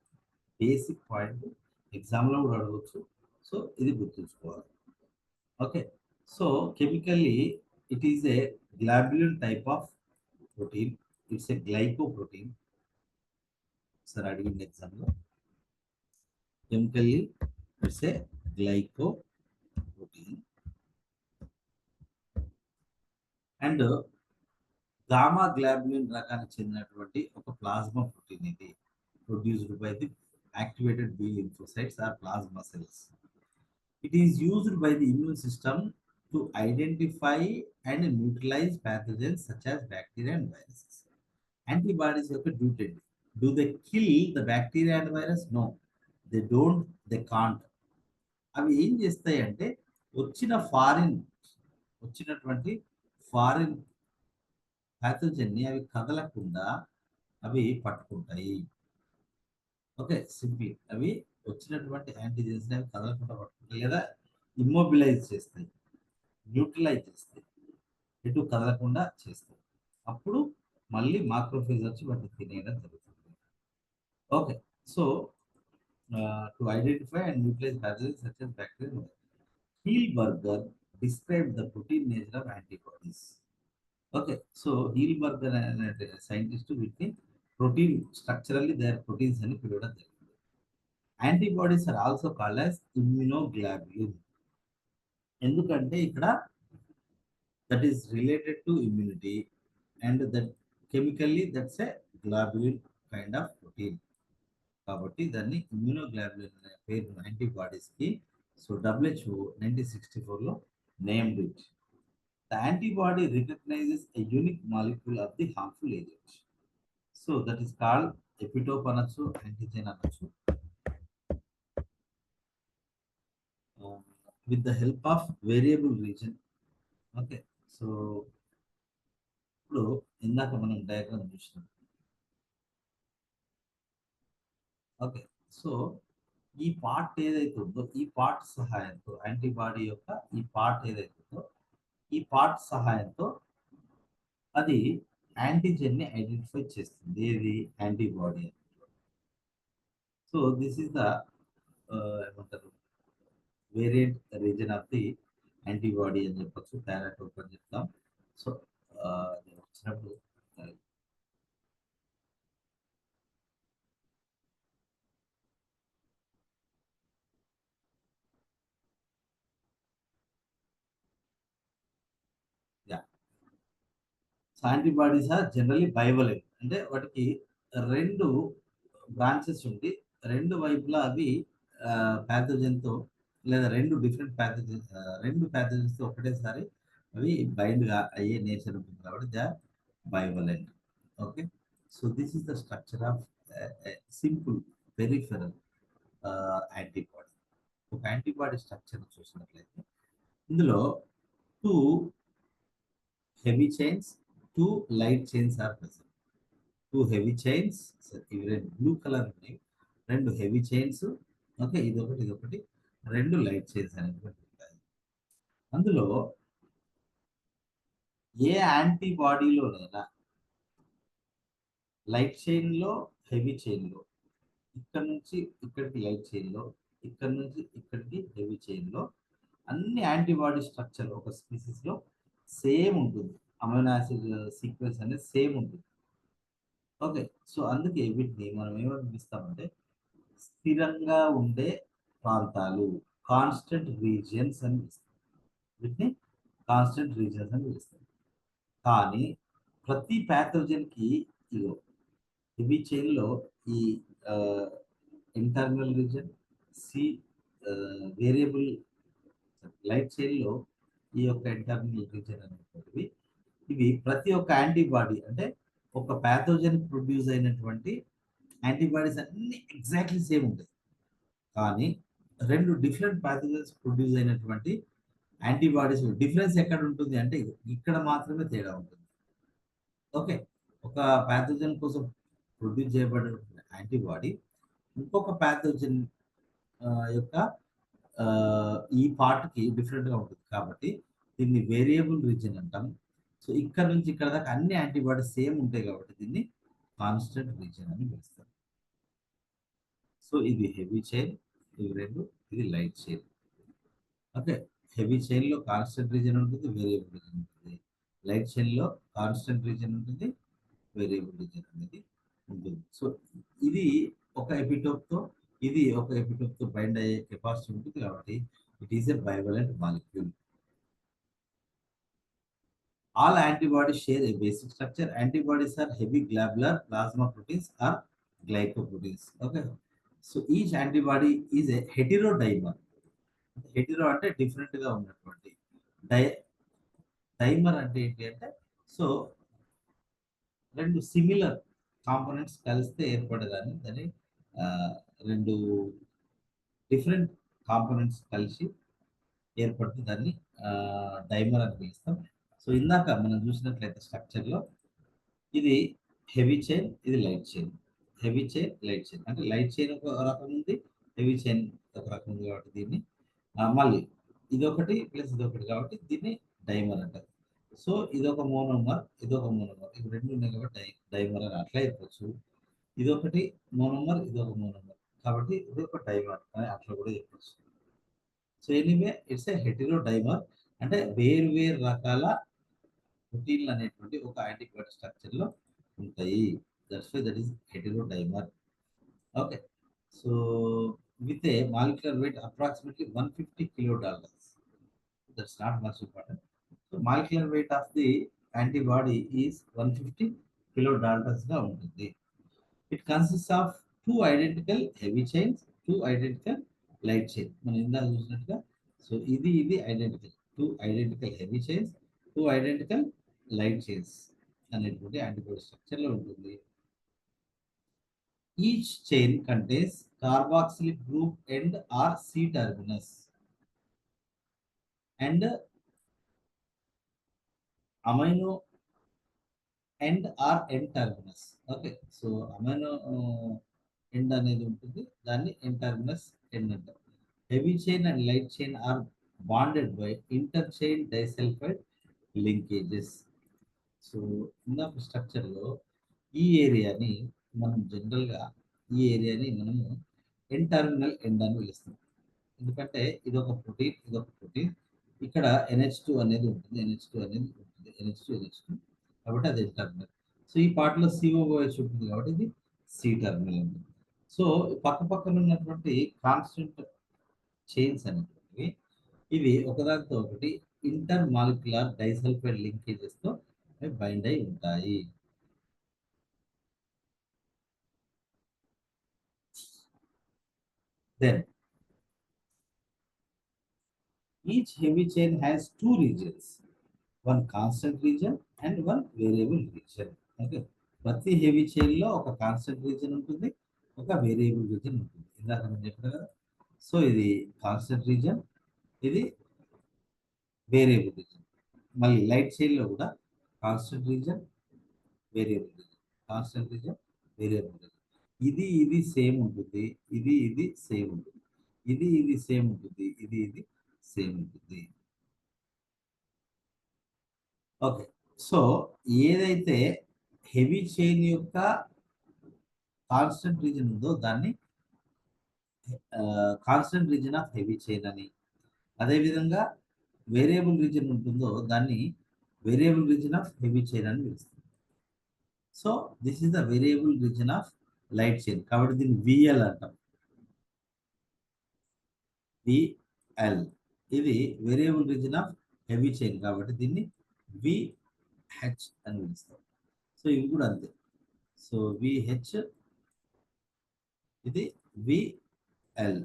బేసిక్ పాయింట్, ఎగ్జామ్లో కూడా అడగవచ్చు. సో ఇది గుర్తుంచుకోవాలి. Okay, so chemically it is a globular type of protein. It's a glycoprotein. Sir అడిగింది ఎగ్జామ్లో. Chemically it's a glycoprotein and gamma globulin రకానికి చెందినటువంటి ఒక ప్లాస్మా ప్రోటీన్. ఇది produced by the activated B lymphocytes or plasma cells. It is used by the immune system to identify and neutralize pathogens such as bacteria and viruses. Antibodies యొక్క duty. Do they kill the bacteria and virus? No. They can't. అవి ఏం చేస్తాయి అంటే వచ్చినటువంటి foreign ప్యాథోజన్ని అవి కదలకుండా అవి పట్టుకుంటాయి. Okay, simple. అవి వచ్చినటువంటి యాంటీజెన్స్ అవి కదలకుండా పట్టుకుంటాయి లేదా ఇమ్మొబిలైజ్ చేస్తాయి, న్యూట్రలైజ్ చేస్తాయి, ఎటు కదలకుండా చేస్తాయి. అప్పుడు మళ్ళీ మాక్రోఫేజ్ వచ్చి వాటిని తినేయడం జరుగుతుంది. Okay, so to identify and neutralize pathogens such as bacteria. Heilberger described the protein nature of antibodies. Okay, so Heidelberger అనే సైంటిస్ట్ వీటిని protein structurally they are proteins అని పిలవడం జరిగింది. Antibodies are also called as immunoglobulin. ఎందుకంటే ఇక్కడ that is related to immunity and that chemically that's a globulin kind of protein. కాబట్టి దాన్ని immunoglobulin అనే పేరు యాంటీబాడీస్ కి సో WHO 1964లో named it. The antibody recognizes a unique molecule of the harmful agent. So that is called epitope అనొచ్చు, antigen అనొచ్చు. With the help of variable region. Okay, so ఇప్పుడు ఇందాక మనం డయాగ్రామ్ చూసినాం. ఓకే, సో ఈ part ఏదైతే ఉందో ఈ పార్ట్ సహాయంతో యాంటీబాడీ యొక్క ఈ పార్ట్ ఏదైతే ఉందో ఈ పార్ట్ సహాయంతో అది యాంటీజెన్ ని ఐడెంటిఫై చేస్తుంది. ఏది? Antibody. So this is the ఏమంటారు variant region of the antibody అని చెప్పొచ్చు, పారాటోప్ అని చెప్తాం. సో వచ్చినప్పుడు యాంటీబాడీస్ ఆర్ జనరలీ బైవలెంట్. అంటే వాటికి రెండు బ్రాంచెస్ ఉండి రెండు వైపులా అవి ప్యాథోజన్తో లేదా రెండు డిఫరెంట్ ప్యాథోజన్స్తో ఒకటేసారి అవి బైండ్గా అయ్యే నేచర్ ఉంటుంది కాబట్టి they are bivalent. Okay, so this is the structure of simple peripheral antibody. ఒక యాంటీబాడీ స్ట్రక్చర్ చూసినట్లయితే ఇందులో two heavy chains, two light chains are present. Two heavy chains, ఇవి రెండు బ్లూ కలర్ ఉన్నాయి, రెండు హెవీ చైన్స్. ఓకే, ఇదొకటి రెండు light chains అనేవి ఉంటాయి. అందులో ఏ యాంటీబాడీలోనైనా లైట్ చైన్లో హెవీ చైన్లో ఇక్కడ నుంచి ఇక్కడికి లైట్ చైన్లో ఇక్కడ నుంచి ఇక్కడికి హెవీ చైన్లో అన్ని యాంటీబాడీ స్ట్రక్చర్ ఒక స్పీసీస్లో సేమ్ ఉంటుంది. అమైనో యాసిడ్ సీక్వెన్స్ అనేది సేమ్ ఉంటుంది. ఓకే, సో అందుకే వీటిని మనం ఏమని పిలుస్తామంటే స్థిరంగా ఉండే ప్రాంతాలు, కాన్స్టెంట్ రీజియన్స్ అని పిలుస్తాం. వీటిని కాన్స్టెంట్ రీజియన్స్ అని పిలుస్తాం. కానీ ప్రతి ప్యాథోజన్కి ఇగో హెవీ చైన్లో ఈ internal region, C variable light చైన్లో ఈ యొక్క ఇంటర్నల్ రీజన్ అనేటువంటివి ఇవి ప్రతి ఒక్క యాంటీబాడీ అంటే ఒక ప్యాథోజన్ ప్రొడ్యూస్ అయినటువంటి యాంటీబాడీస్ అన్ని ఎగ్జాక్ట్లీ సేమ్ ఉంటాయి. కానీ రెండు డిఫరెంట్ ప్యాథోజన్స్ ప్రొడ్యూస్ అయినటువంటి యాంటీబాడీస్ డిఫరెన్స్ ఎక్కడ ఉంటుంది అంటే ఇక్కడ మాత్రమే తేడా ఉంటుంది. ఓకే, ఒక ప్యాథోజన్ కోసం ప్రొడ్యూస్ చేయబడిన యాంటీబాడీ ఇంకొక ప్యాథోజన్ యొక్క ఈ పార్ట్కి డిఫరెంట్గా ఉంటుంది కాబట్టి దీన్ని వేరియబుల్ రీజన్ అంటాం. సో ఇక్కడ నుంచి ఇక్కడ దాకా అన్ని యాంటీబాడీస్ సేమ్ ఉంటాయి కాబట్టి దీన్ని కాన్స్టెంట్ రీజన్ అని పిలుస్తారు. సో ఇది హెవీ చైన్, ఇవి రెండు, ఇది లైట్ చైన్. ఓకే, హెవీ చైన్లో కాన్స్టెంట్ రీజన్ ఉంటుంది, వేరియబుల్ రీజన్ ఉంటుంది. లైట్ చైన్లో కాన్స్టెంట్ రీజన్ ఉంటుంది, వేరియబుల్ రీజన్ అనేది ఉంటుంది. సో ఇది ఒక ఎపిటోప్తో ఇది ఒక ఎపిటోప్తో బైండ్ అయ్యే కెపాసిటీ ఉంటుంది కాబట్టి it is a bivalent molecule. All antibodies share a basic structure. Antibodies are heavy globular plasma proteins or glycoproteins. Okay. So each antibody is a heterodimer. Hetero అంటే డిఫరెంట్ గా ఉన్నటువంటి డైమర్ అంటే ఏంటి అంటే సో రెండు సిమిలర్ కాంపోనెంట్స్ కలిస్తే ఏర్పడేదాన్ని దాన్ని రెండు డిఫరెంట్ కాంపోనెంట్స్ కలిసి ఏర్పడుతుంది, దాన్ని డైమర్ అని పిలుస్తాం. సో ఇందాక మనం చూసినట్లయితే స్ట్రక్చర్లో ఇది హెవీ చైన్, ఇది light chain. Heavy chain, light chain, అంటే లైట్ చైన్ ఒక రకం ఉంది, హెవీ చైన్ ఒక రకం ఉంది, కాబట్టి దీన్ని మళ్ళీ ఇదొకటి ప్లస్ ఇదొకటి కాబట్టి దీన్ని డైమర్ అంటారు. సో ఇదొక మోనోమర్, ఇదొక మోనోమర్, ఇవి రెండు ఉన్నాయి కాబట్టి డైమర్ అని అట్లా చెప్పచ్చు. ఇదొకటి మోనోమర్, ఇదొక మోనోమర్, కాబట్టి ఇది ఒక డైమర్ అని అట్లా కూడా చెప్పచ్చు. So anyway it's a hetero dimer, అంటే వేరు వేరు రకాల ప్రోటీన్లు అనేటువంటి ఒక యాంటీబయాటిక్ స్ట్రక్చర్ లో ఉంటాయి. That's why that is heterodimer. Okay. So with a molecular weight approximately 150 kilodaltons. That's not much important. So molecular weight of the antibody is 150 kilodaltons గా ఉంటుంది. It consists of two identical heavy chains, two identical light chain. మనం ఇందాక చూసినట్టుగా so ఇది identical, two identical heavy chains, two identical light chains అనేటువంటి antibody structure లో ఉంటుంది. Each chain contains carboxylic group end or C terminus and amino end or N terminus. Okay. So amino end అనేది ఉంటుంది, దాన్ని N terminus end అంటారు. Heavy chain and light chain are bonded by inter chain disulfide linkages. So ఇందాక స్ట్రక్చర్లో ఈ ఏరియాని మనం జనరల్గా మనము ఎన్ టర్మినల్ ఎండ్ అని పిలుస్తాం. ఎందుకంటే ఇదొక ప్రోటీన్, ఇదొక ప్రోటీన్, ఇక్కడ NH2 అనేది ఉంటుంది, NH2 అనేది ఉంటుంది, NH2 కాబట్టి అది ఎన్ టర్మినల్. సో ఈ పార్ట్లో COOH ఉంటుంది కాబట్టి ఇది సి టర్మినల్ ఉంటుంది. సో పక్క పక్కన ఉన్నటువంటి కాన్స్టెంట్ చైన్స్ అనేటువంటివి ఇవి ఒకదానితో ఒకటి ఇంటర్ మాలిక్యులర్ డైసల్ఫైడ్ లింకేజెస్ తో బైండ్ అయి ఉంటాయి. Then each heavy chain has two regions, one constant region and one variable region. Okay. ప్రతి హెవీ చైన్ లో ఒక కాన్స్టెంట్ రీజన్ ఉంటుంది, ఒక వేరియబుల్ రీజన్ ఉంటుంది. ఇందాక నేను చెప్పాను కదా. సో ఇది కాన్స్టెంట్ రీజన్, ఇది వేరియబుల్ రీజన్. మళ్ళీ లైట్ చైన్ లో కూడా constant reason, variable reason, constant reason, variable reason. ఇది సేమ్ ఉంటుంది, ఇది సేమ్ ఉంటుంది, ఇది సేమ్ ఉంటుంది, ఇది సేమ్ ఉంటుంది. ఓకే. సో ఏదైతే హెవీ చైన్ యొక్క కాన్స్టెంట్ రీజన్ ఉందో దాన్ని constant region of heavy chain అని, అదేవిధంగా వేరియబుల్ రీజన్ ఉంటుందో దాన్ని variable region of heavy chain అని పిలుస్తుంది. So this is the variable region of light chain, కాబట్టి దీన్ని విఎల్ అంటాం. విఎల్ ఇది variable region of heavy chain కాబట్టి దీన్ని విహెచ్ అని పిలుస్తాం. సో ఇవి కూడా అంతే. సో విహెచ్, ఇది విఎల్,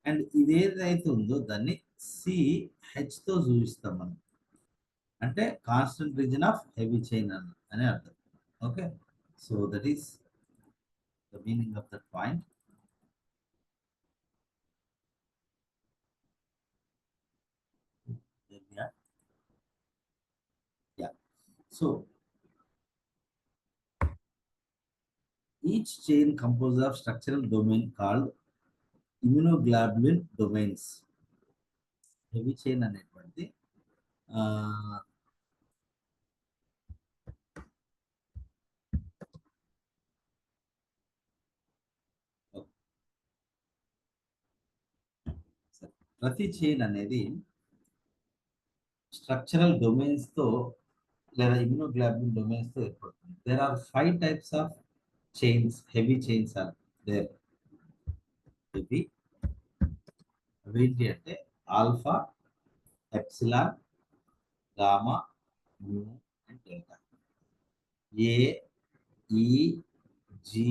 అండ్ ఇదేదైతే ఉందో దాన్ని సిహెచ్ తో చూపిస్తాం మనం, అంటే constant region of heavy chain అని అర్థం. Okay. So that is the meaning of that point. Yeah. So each chain composed of structural domain called immunoglobulin domains. Heavy chain అనేటువంటి ప్రతి చైన్ అనేది స్ట్రక్చరల్ డొమైన్స్ తో లేదా ఇమ్యూనోగ్లోబులిన్ డొమైన్స్ తో ఏర్పడుతుంది. There are 5 types of chains, heavy chains are there. ఇది ఏంటి అంటే alpha, epsilon, gamma, mu and delta. A, E, G,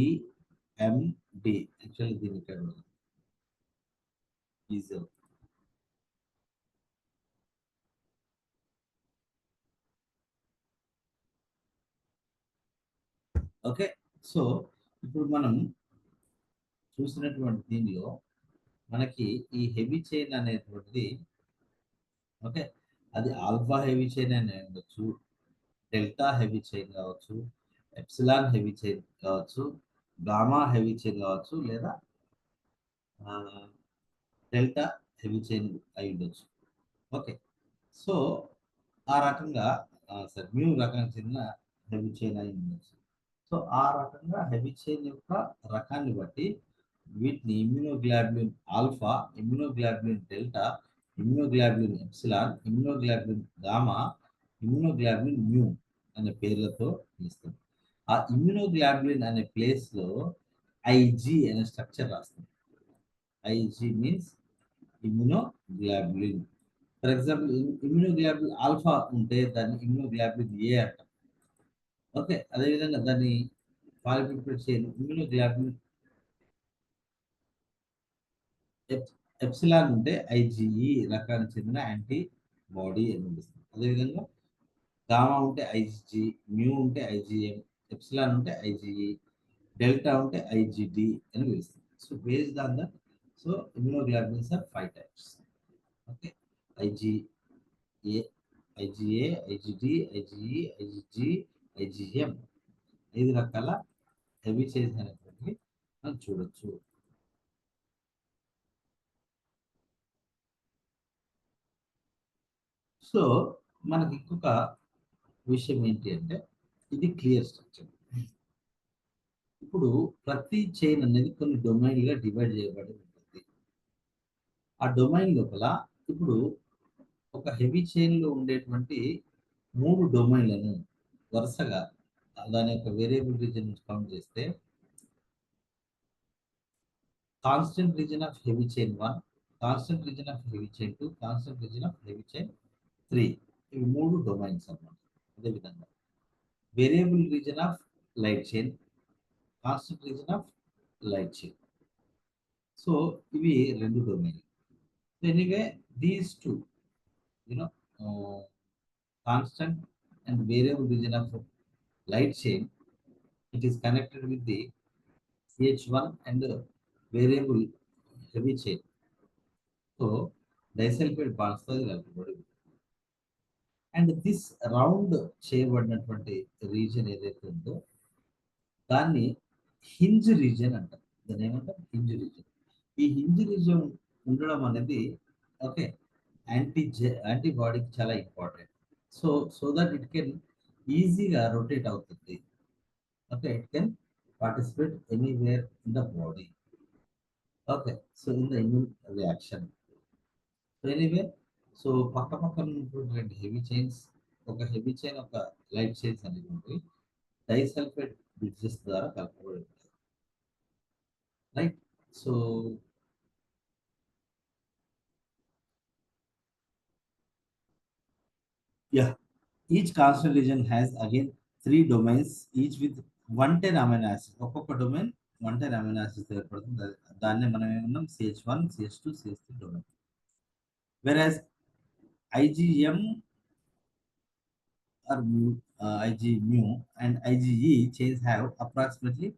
M, D. Actually దీని ఇక్కడ ఈజీ. ఓకే. సో ఇప్పుడు మనం చూసినటువంటి దీనిలో మనకి ఈ హెవీ చైన్ అనేటువంటిది, ఓకే, అది ఆల్ఫా హెవీ చైన్ అని ఉండొచ్చు, డెల్టా హెవీ చైన్ కావచ్చు, ఎప్సిలాన్ హెవీ చైన్ కావచ్చు, గామా హెవీ చైన్ కావచ్చు, లేదా డెల్టా హెవీ చైన్ అయి ఉండొచ్చు. ఓకే, సో ఆ రకంగా సార్ మ్యూ రకానికి చెందిన హెవీ చైన్ అయి ఉండొచ్చు. సో ఆ రకంగా హెవీ చైన్ యొక్క రకాన్ని బట్టి వీటిని immunoglobulin alpha, immunoglobulin delta, immunoglobulin epsilon, immunoglobulin gamma, immunoglobulin mu అనే పేర్లతో పిలుస్తాం. ఆ ఇమ్యునోగ్లాబులిన్ అనే ప్లేస్లో ఐజీ అనే స్ట్రక్చర్ రాస్తాం. Ig means immunoglobulin. For example immunoglobulin alpha ఉంటే దాన్ని ఇమ్యునోగ్లాబులిన్ ఏ అంటాం. ఓకే, అదేవిధంగా దాన్ని పాలిపెప్టైడ్ చైన్ ఇమ్యునోగ్లాబులిన్ ఎప్సిలాన్ ఉంటే ఐజీఈ రకానికి చెందిన యాంటీ బాడీ అని పిలుస్తుంది. అదేవిధంగా గామా ఉంటే ఐజీజీ, మ్యూ ఉంటే ఐజీఎం, ఎప్సిలాన్ ఉంటే ఐజీఈ, డెల్టా ఉంటే ఐజీడి అని పిలుస్తుంది. So based on that, so immunoglobulins are 5 types. Okay, IgA, IgA, IgD, IgE, IgG, IgM, 5 రకాల హెవీ చైన్స్ అనేటువంటివి మనం చూడొచ్చు. సో మనకి ఇంకొక విషయం ఏంటి అంటే, ఇది క్లియర్ స్ట్రక్చర్. ఇప్పుడు ప్రతి చైన్ అనేది కొన్ని డొమైన్గా డివైడ్ చేయబడి ఉంటుంది. ఆ డొమైన్ లోపల ఇప్పుడు ఒక హెవీ చైన్లో ఉండేటువంటి 3 డొమైన్లను వరుసగా దాని యొక్క వేరియబుల్ రీజన్ కౌంట్ చేస్తే, constant region of heavy chain 1, constant region of heavy chain 2, constant region of heavy chain 3, ఇవి 3 డొమైన్స్ అన్నమాట. అదేవిధంగా variable region of light chain, constant region of light chain. So ఇవి 2 domain. So anyway these two, you know, constant and variable region of light chain, it is connected with the CH1 and variable heavy chain. So disulfide bonds తో కలుపుకోవడం. And this round చేయబడినటువంటి reason ఏదైతే ఉందో దాన్ని hinge reason అంటారు. దాన్ని ఏమంటారు? Hinge reason. ఈ హింజ్ రీజన్ ఉండడం అనేది, ఓకే, యాంటీబాడీకి చాలా important. So so that it can ఈజీగా రొటేట్ అవుతుంది. Okay, it can participate anywhere in the body. Okay, so in the immune reaction. So anyway, so పక్క పక్కన ఉన్నటువంటి హెవీ చైన్స్, ఒక హెవీ చైన్, ఒక లైట్ చైన్స్ అనేటువంటి disulphide bridges ద్వారా కలపబడి ఉంటాయి. Right. So yeah, each constant reason has again 3 domains each with 110 amino acid. ఒక్కొక్క డొమైన్ 110 అమైనో యాసిడ్స్ ఏర్పడుతుంది. దాన్ని మనం ఏమన్నాం? CH1, CH2, CH3 domain. వెరాజ్ IgM or Ig mu and IgE chains have approximately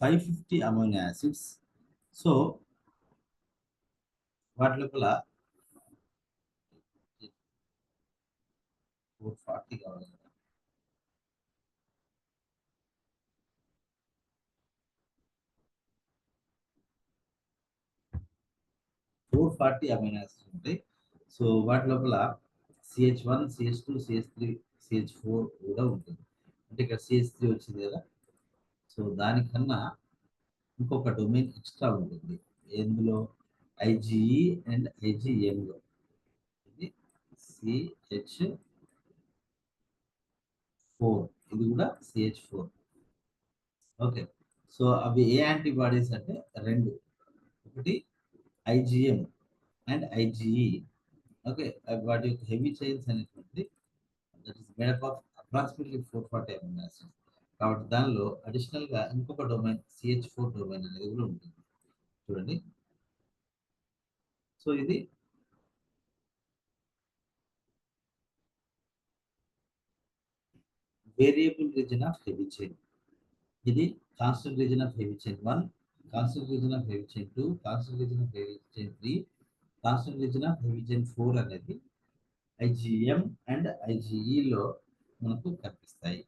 550 amino acids. So వాటి లోపల 440 కావాలి కదా, 440 amino acids ఉంటాయి. సో వాటి లోపల CH1, CH2, CH3, CH4 కూడా ఉంటుంది. అంటే ఇక్కడ CH3 వచ్చింది కదా, సో దానికన్నా ఇంకొక డొమైన్ ఎక్స్ట్రా ఉంటుంది. ఎందులో? IgE అండ్ IgMలో. ఇది CH4, ఇది కూడా CH4. ఓకే, సో అవి ఏ యాంటీబాడీస్ అంటే రెండు. ఒకటి IgM అండ్ IgE. ఓకే, వాటి యొక్క హెవీ చైన్స్ అనేటువంటి that is made up of approximately 440 amino acids. కాబట్టి దానిలో అడిషనల్గా ఇంకొక డొమైన్ CH4 డొమైన్ అనేది కూడా ఉంటుంది. చూడండి, సో ఇది variable region of heavy chain, ఇది constant region of heavy chain 1, constant region of heavy chain 2, constant region of heavy chain 3, constant region of heavy chain 4 అనేది ఐజిఎం అండ్ ఐజిఈలో మనకు కనిపిస్తాయి.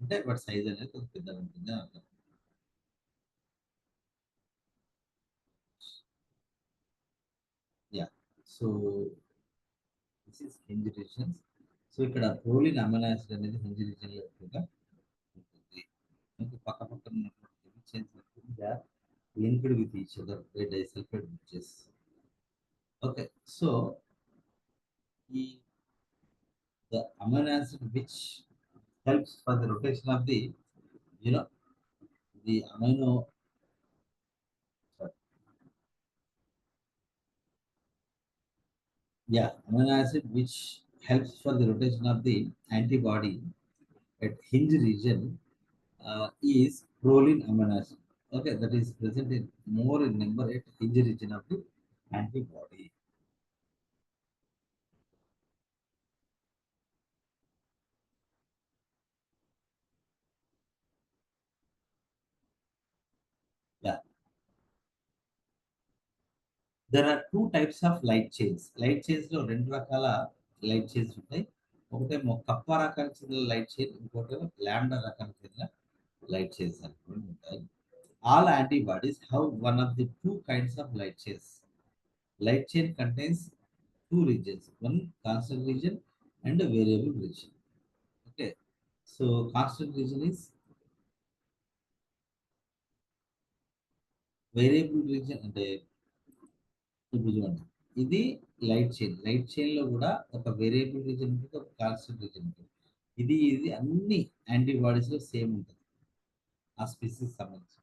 అంటే వాటి సైజ్ అనేది కొంచెం పెద్దగా ఉంటుంది అని అర్థం. Yeah, so this is hinge regions. సో ఇక్కడ ప్రోలిన్ అమైనో యాసిడ్ అనేది హింజ్ రీజన్లో ఎక్కువగా ఉంటుంది. మనకు పక్క పక్కన ఉన్నటువంటి heavy chains they are linked with each other by disulfide bridges. Okay, so the amino acid which helps for the rotation of the, you know, the amino, sorry, yeah, amino acid which helps for the rotation of the antibody at hinge region is proline amino acid. Okay, that is present in more in number at hinge region of the antibody. Yeah, there are two types of light chains. Light chains లో రెండు రకాల light chains ఉంటాయి. ఒకటేమో కప్ప రకానికి చెందిన light chain, ఇంకోటేమో లాండా రకానికి చెందిన లైట్ చైన్స్ అనేవి ఉంటాయి. All antibodies have one of the two kinds of light chains. Light chain contains two regions, one constant region and a variable region. Okay, so constant region is variable reason అంటే ఇప్పుడు చూడండి, ఇది light chain లో కూడా ఒక variable region ఉంటుంది, ఒక constant region ఉంటుంది. ఇది అన్ని యాంటీబాడీస్ లో సేమ్ ఉంటుంది ఆ స్పీసీస్ సంబంధించి.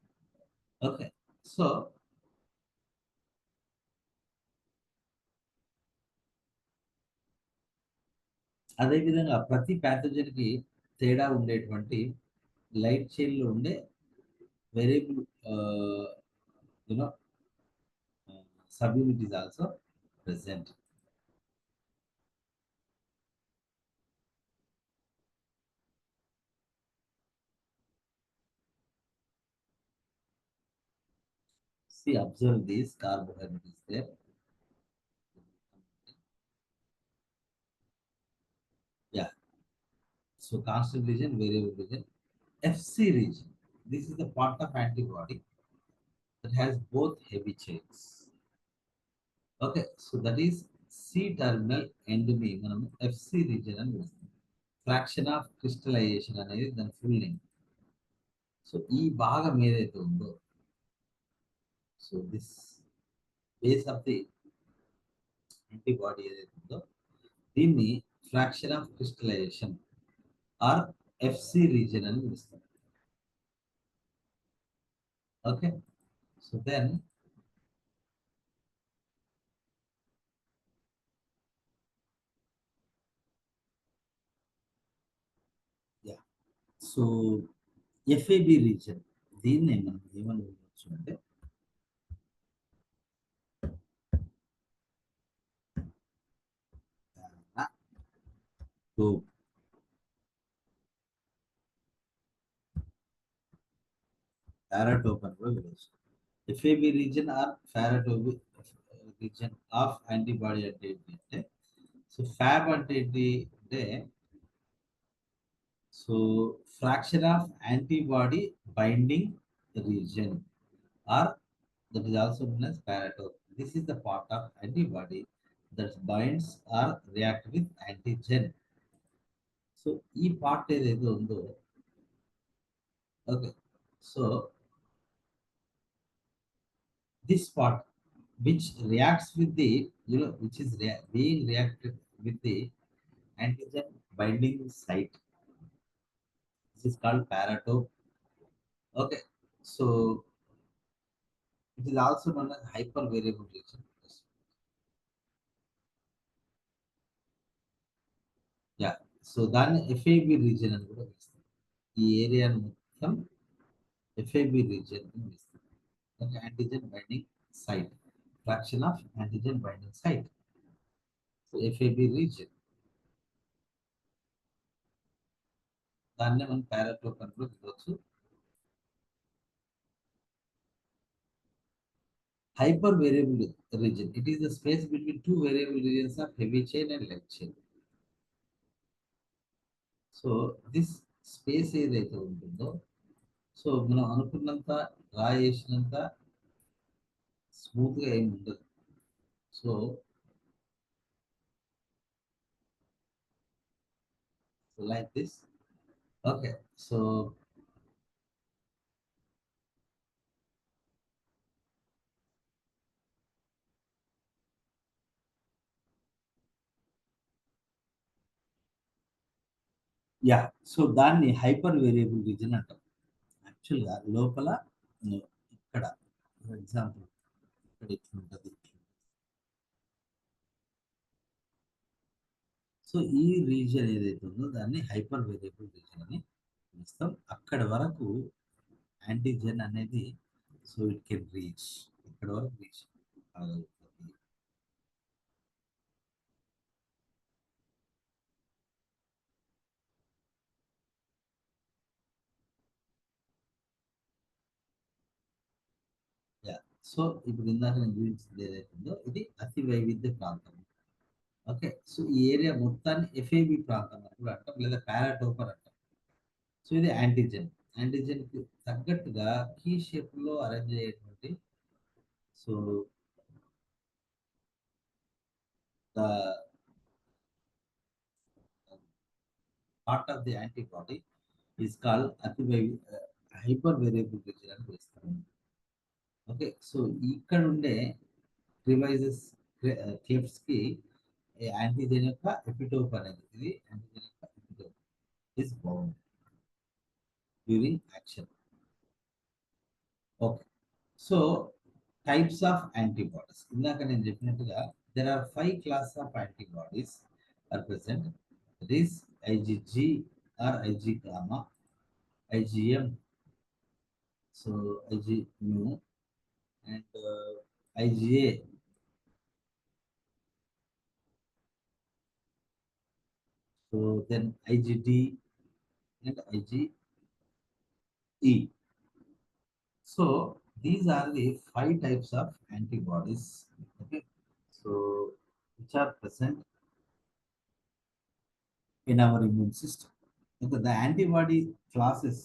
ఓకే, సో అదేవిధంగా ప్రతి ప్యాథోజన్ కి తేడా ఉండేటువంటి లైట్ చైన్ లో ఉండే variable you know subunit is also present. See, observe this carbohydrate is there. Yeah. So constant region, variable region, FC region. This is the part of antibody that has both heavy chains. Okay, so that is C terminal endome. మనం FC region అని పిలుస్తాం. Fraction of crystallization అనేది దాని full name. So ఈ భాగం ఏదైతే ఉందో, so this base of the antibody ఏదైతే ఉందో దీన్ని fraction of crystallization or Fc region అని పిలుస్తాం. Okay, so then yeah, so FAB region దీన్ని మనం ఏమని పిలవచ్చు అంటే పారాటోప్ అని కూడా పిలవచ్చు. FAB region or paratope region of antibody అంటే ఏంటి అంటే, సో ఫ్యాబ్ అంటే ఏంటి అంటే, so fraction of antibody binding region or that is also known as paratope. This is the part of antibody that binds or react with antigen. So ఈ part ఏదైతే ఉందో, okay, so this part which reacts with the, which is being reacted with the antigen binding site, this is called paratope. Okay, so it is also known as hypervariable region. Yeah, so దాన్ని FAB region అని కూడా పిలుస్తాం. ఈ ఏరియాను మొత్తం FAB region అని పిలుస్తాం. అంటే antigen binding site, fraction of antigen binding site. So FAB region, దాన్నే మనం పారాటోప్ అని కూడా పిలవచ్చు. hyper variable region. It is the space between two variable regions of heavy chain and light chain. So this space ఏదైతే ఉంటుందో, so మనం అనుకున్నంత draw చేసినంత స్మూత్గా ఏమి ఉండదు. So like this. Okay. So yeah, so దాన్ని హైపర్ వేరియబుల్ రీజన్ అంటాం. యాక్చువల్గా లోపల ఇక్కడ ఫర్ ఎగ్జాంపుల్ ఇక్కడ ఇట్లుంటుంది. సో ఈ రీజియన్ ఏదైతే ఉందో దాన్ని హైపర్ వేరియబుల్ రీజన్ అని పిలుస్తాం. అక్కడ వరకు యాంటీజెన్ అనేది, సో ఇట్ కెన్ రీచ్, ఇక్కడ వరకు రీచ్ అవ్వగలుగుతుంది. యా, సో ఇప్పుడు ఇందాక నేను చూపించింది ఏదైతే ఉందో ఇది అతి వైవిధ్య ప్రాంతం. ఓకే. సో ఈ ఏరియా మొత్తాన్ని ఎఫ్ఏబి ప్రాంతం అని కూడా అంటాం, లేదా పారాటోపర్ అంటాం. సో ఇది యాంటీజెన్. యాంటీజెన్కి తగ్గట్టుగా కీ షేప్లో అరేంజ్ అయ్యేటువంటి, so the part of the antibody is called hyper variable region అని పిలుస్తాం. ఓకే. సో ఇక్కడ ఉండే రివైజెస్ క్లిప్స్ కి యాంటీజెన్ యొక్క ఎపిటోప్ అనేది, ఇది యాంటీజెన్ యొక్క epitope is bound during action. Okay. So types of antibodies, ఇందాక నేను చెప్పినట్టుగా there are 5 class of antibodies are present. That is IgG or Ig gamma, IgM, so Ig mu, and IgA, so then IgD and IgE. So these are the 5 types of antibodies. Okay, so which are present in our immune system. Okay, the antibody classes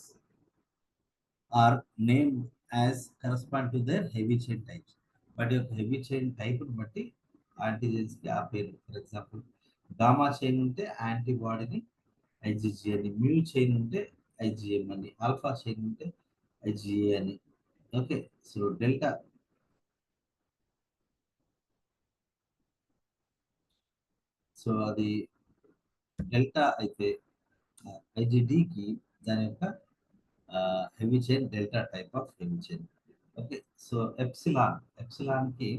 are named as correspond to their heavy chain types. But your heavy chain type బట్టి antigens కి ఆ పేరు. For example gamma chain ఉంటే యాంటీబాడీని IgG అని, mu chain ఉంటే IgM అని, alpha chain ఉంటే ఐజిఏ అని. ఓకే. సో డెల్టా, సో అది డెల్టా అయితే ఐజిడికి దాని యొక్క heavy chain delta type of heavy chain. Okay. So epsilon, ఎప్సిలాన్కి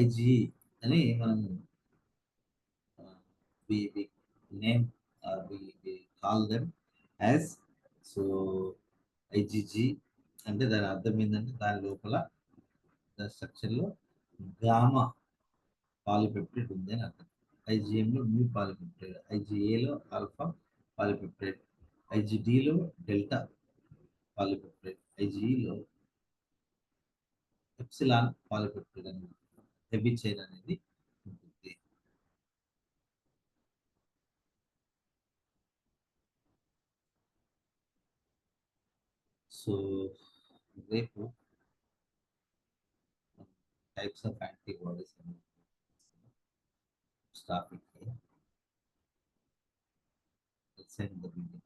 ఐజిఈ అని మనం we name, we call them as, so IgG అంటే దాని అర్థం ఏంటంటే దాని లోపల దాని స్ట్రక్చర్లో గామా పాలిపెప్టైడ్ ఉంది అని అర్థం. ఐజిఎంలో న్యూ పాలిపెప్టైడ్, ఐజిఏలో ఆల్ఫా పాలిపెప్టైడ్, ఐజిడిలో డెల్టా పాలిపెప్టైడ్, ఐజిఈలో ఎప్సిలాన్ పాలిపెప్టైడ్ అని హెవీ చైన్ అనేది ఉంటుంది. సో రేపు టైప్స్ ఆఫ్ యాంటీబాడీస్ అని topic. Let's end the video.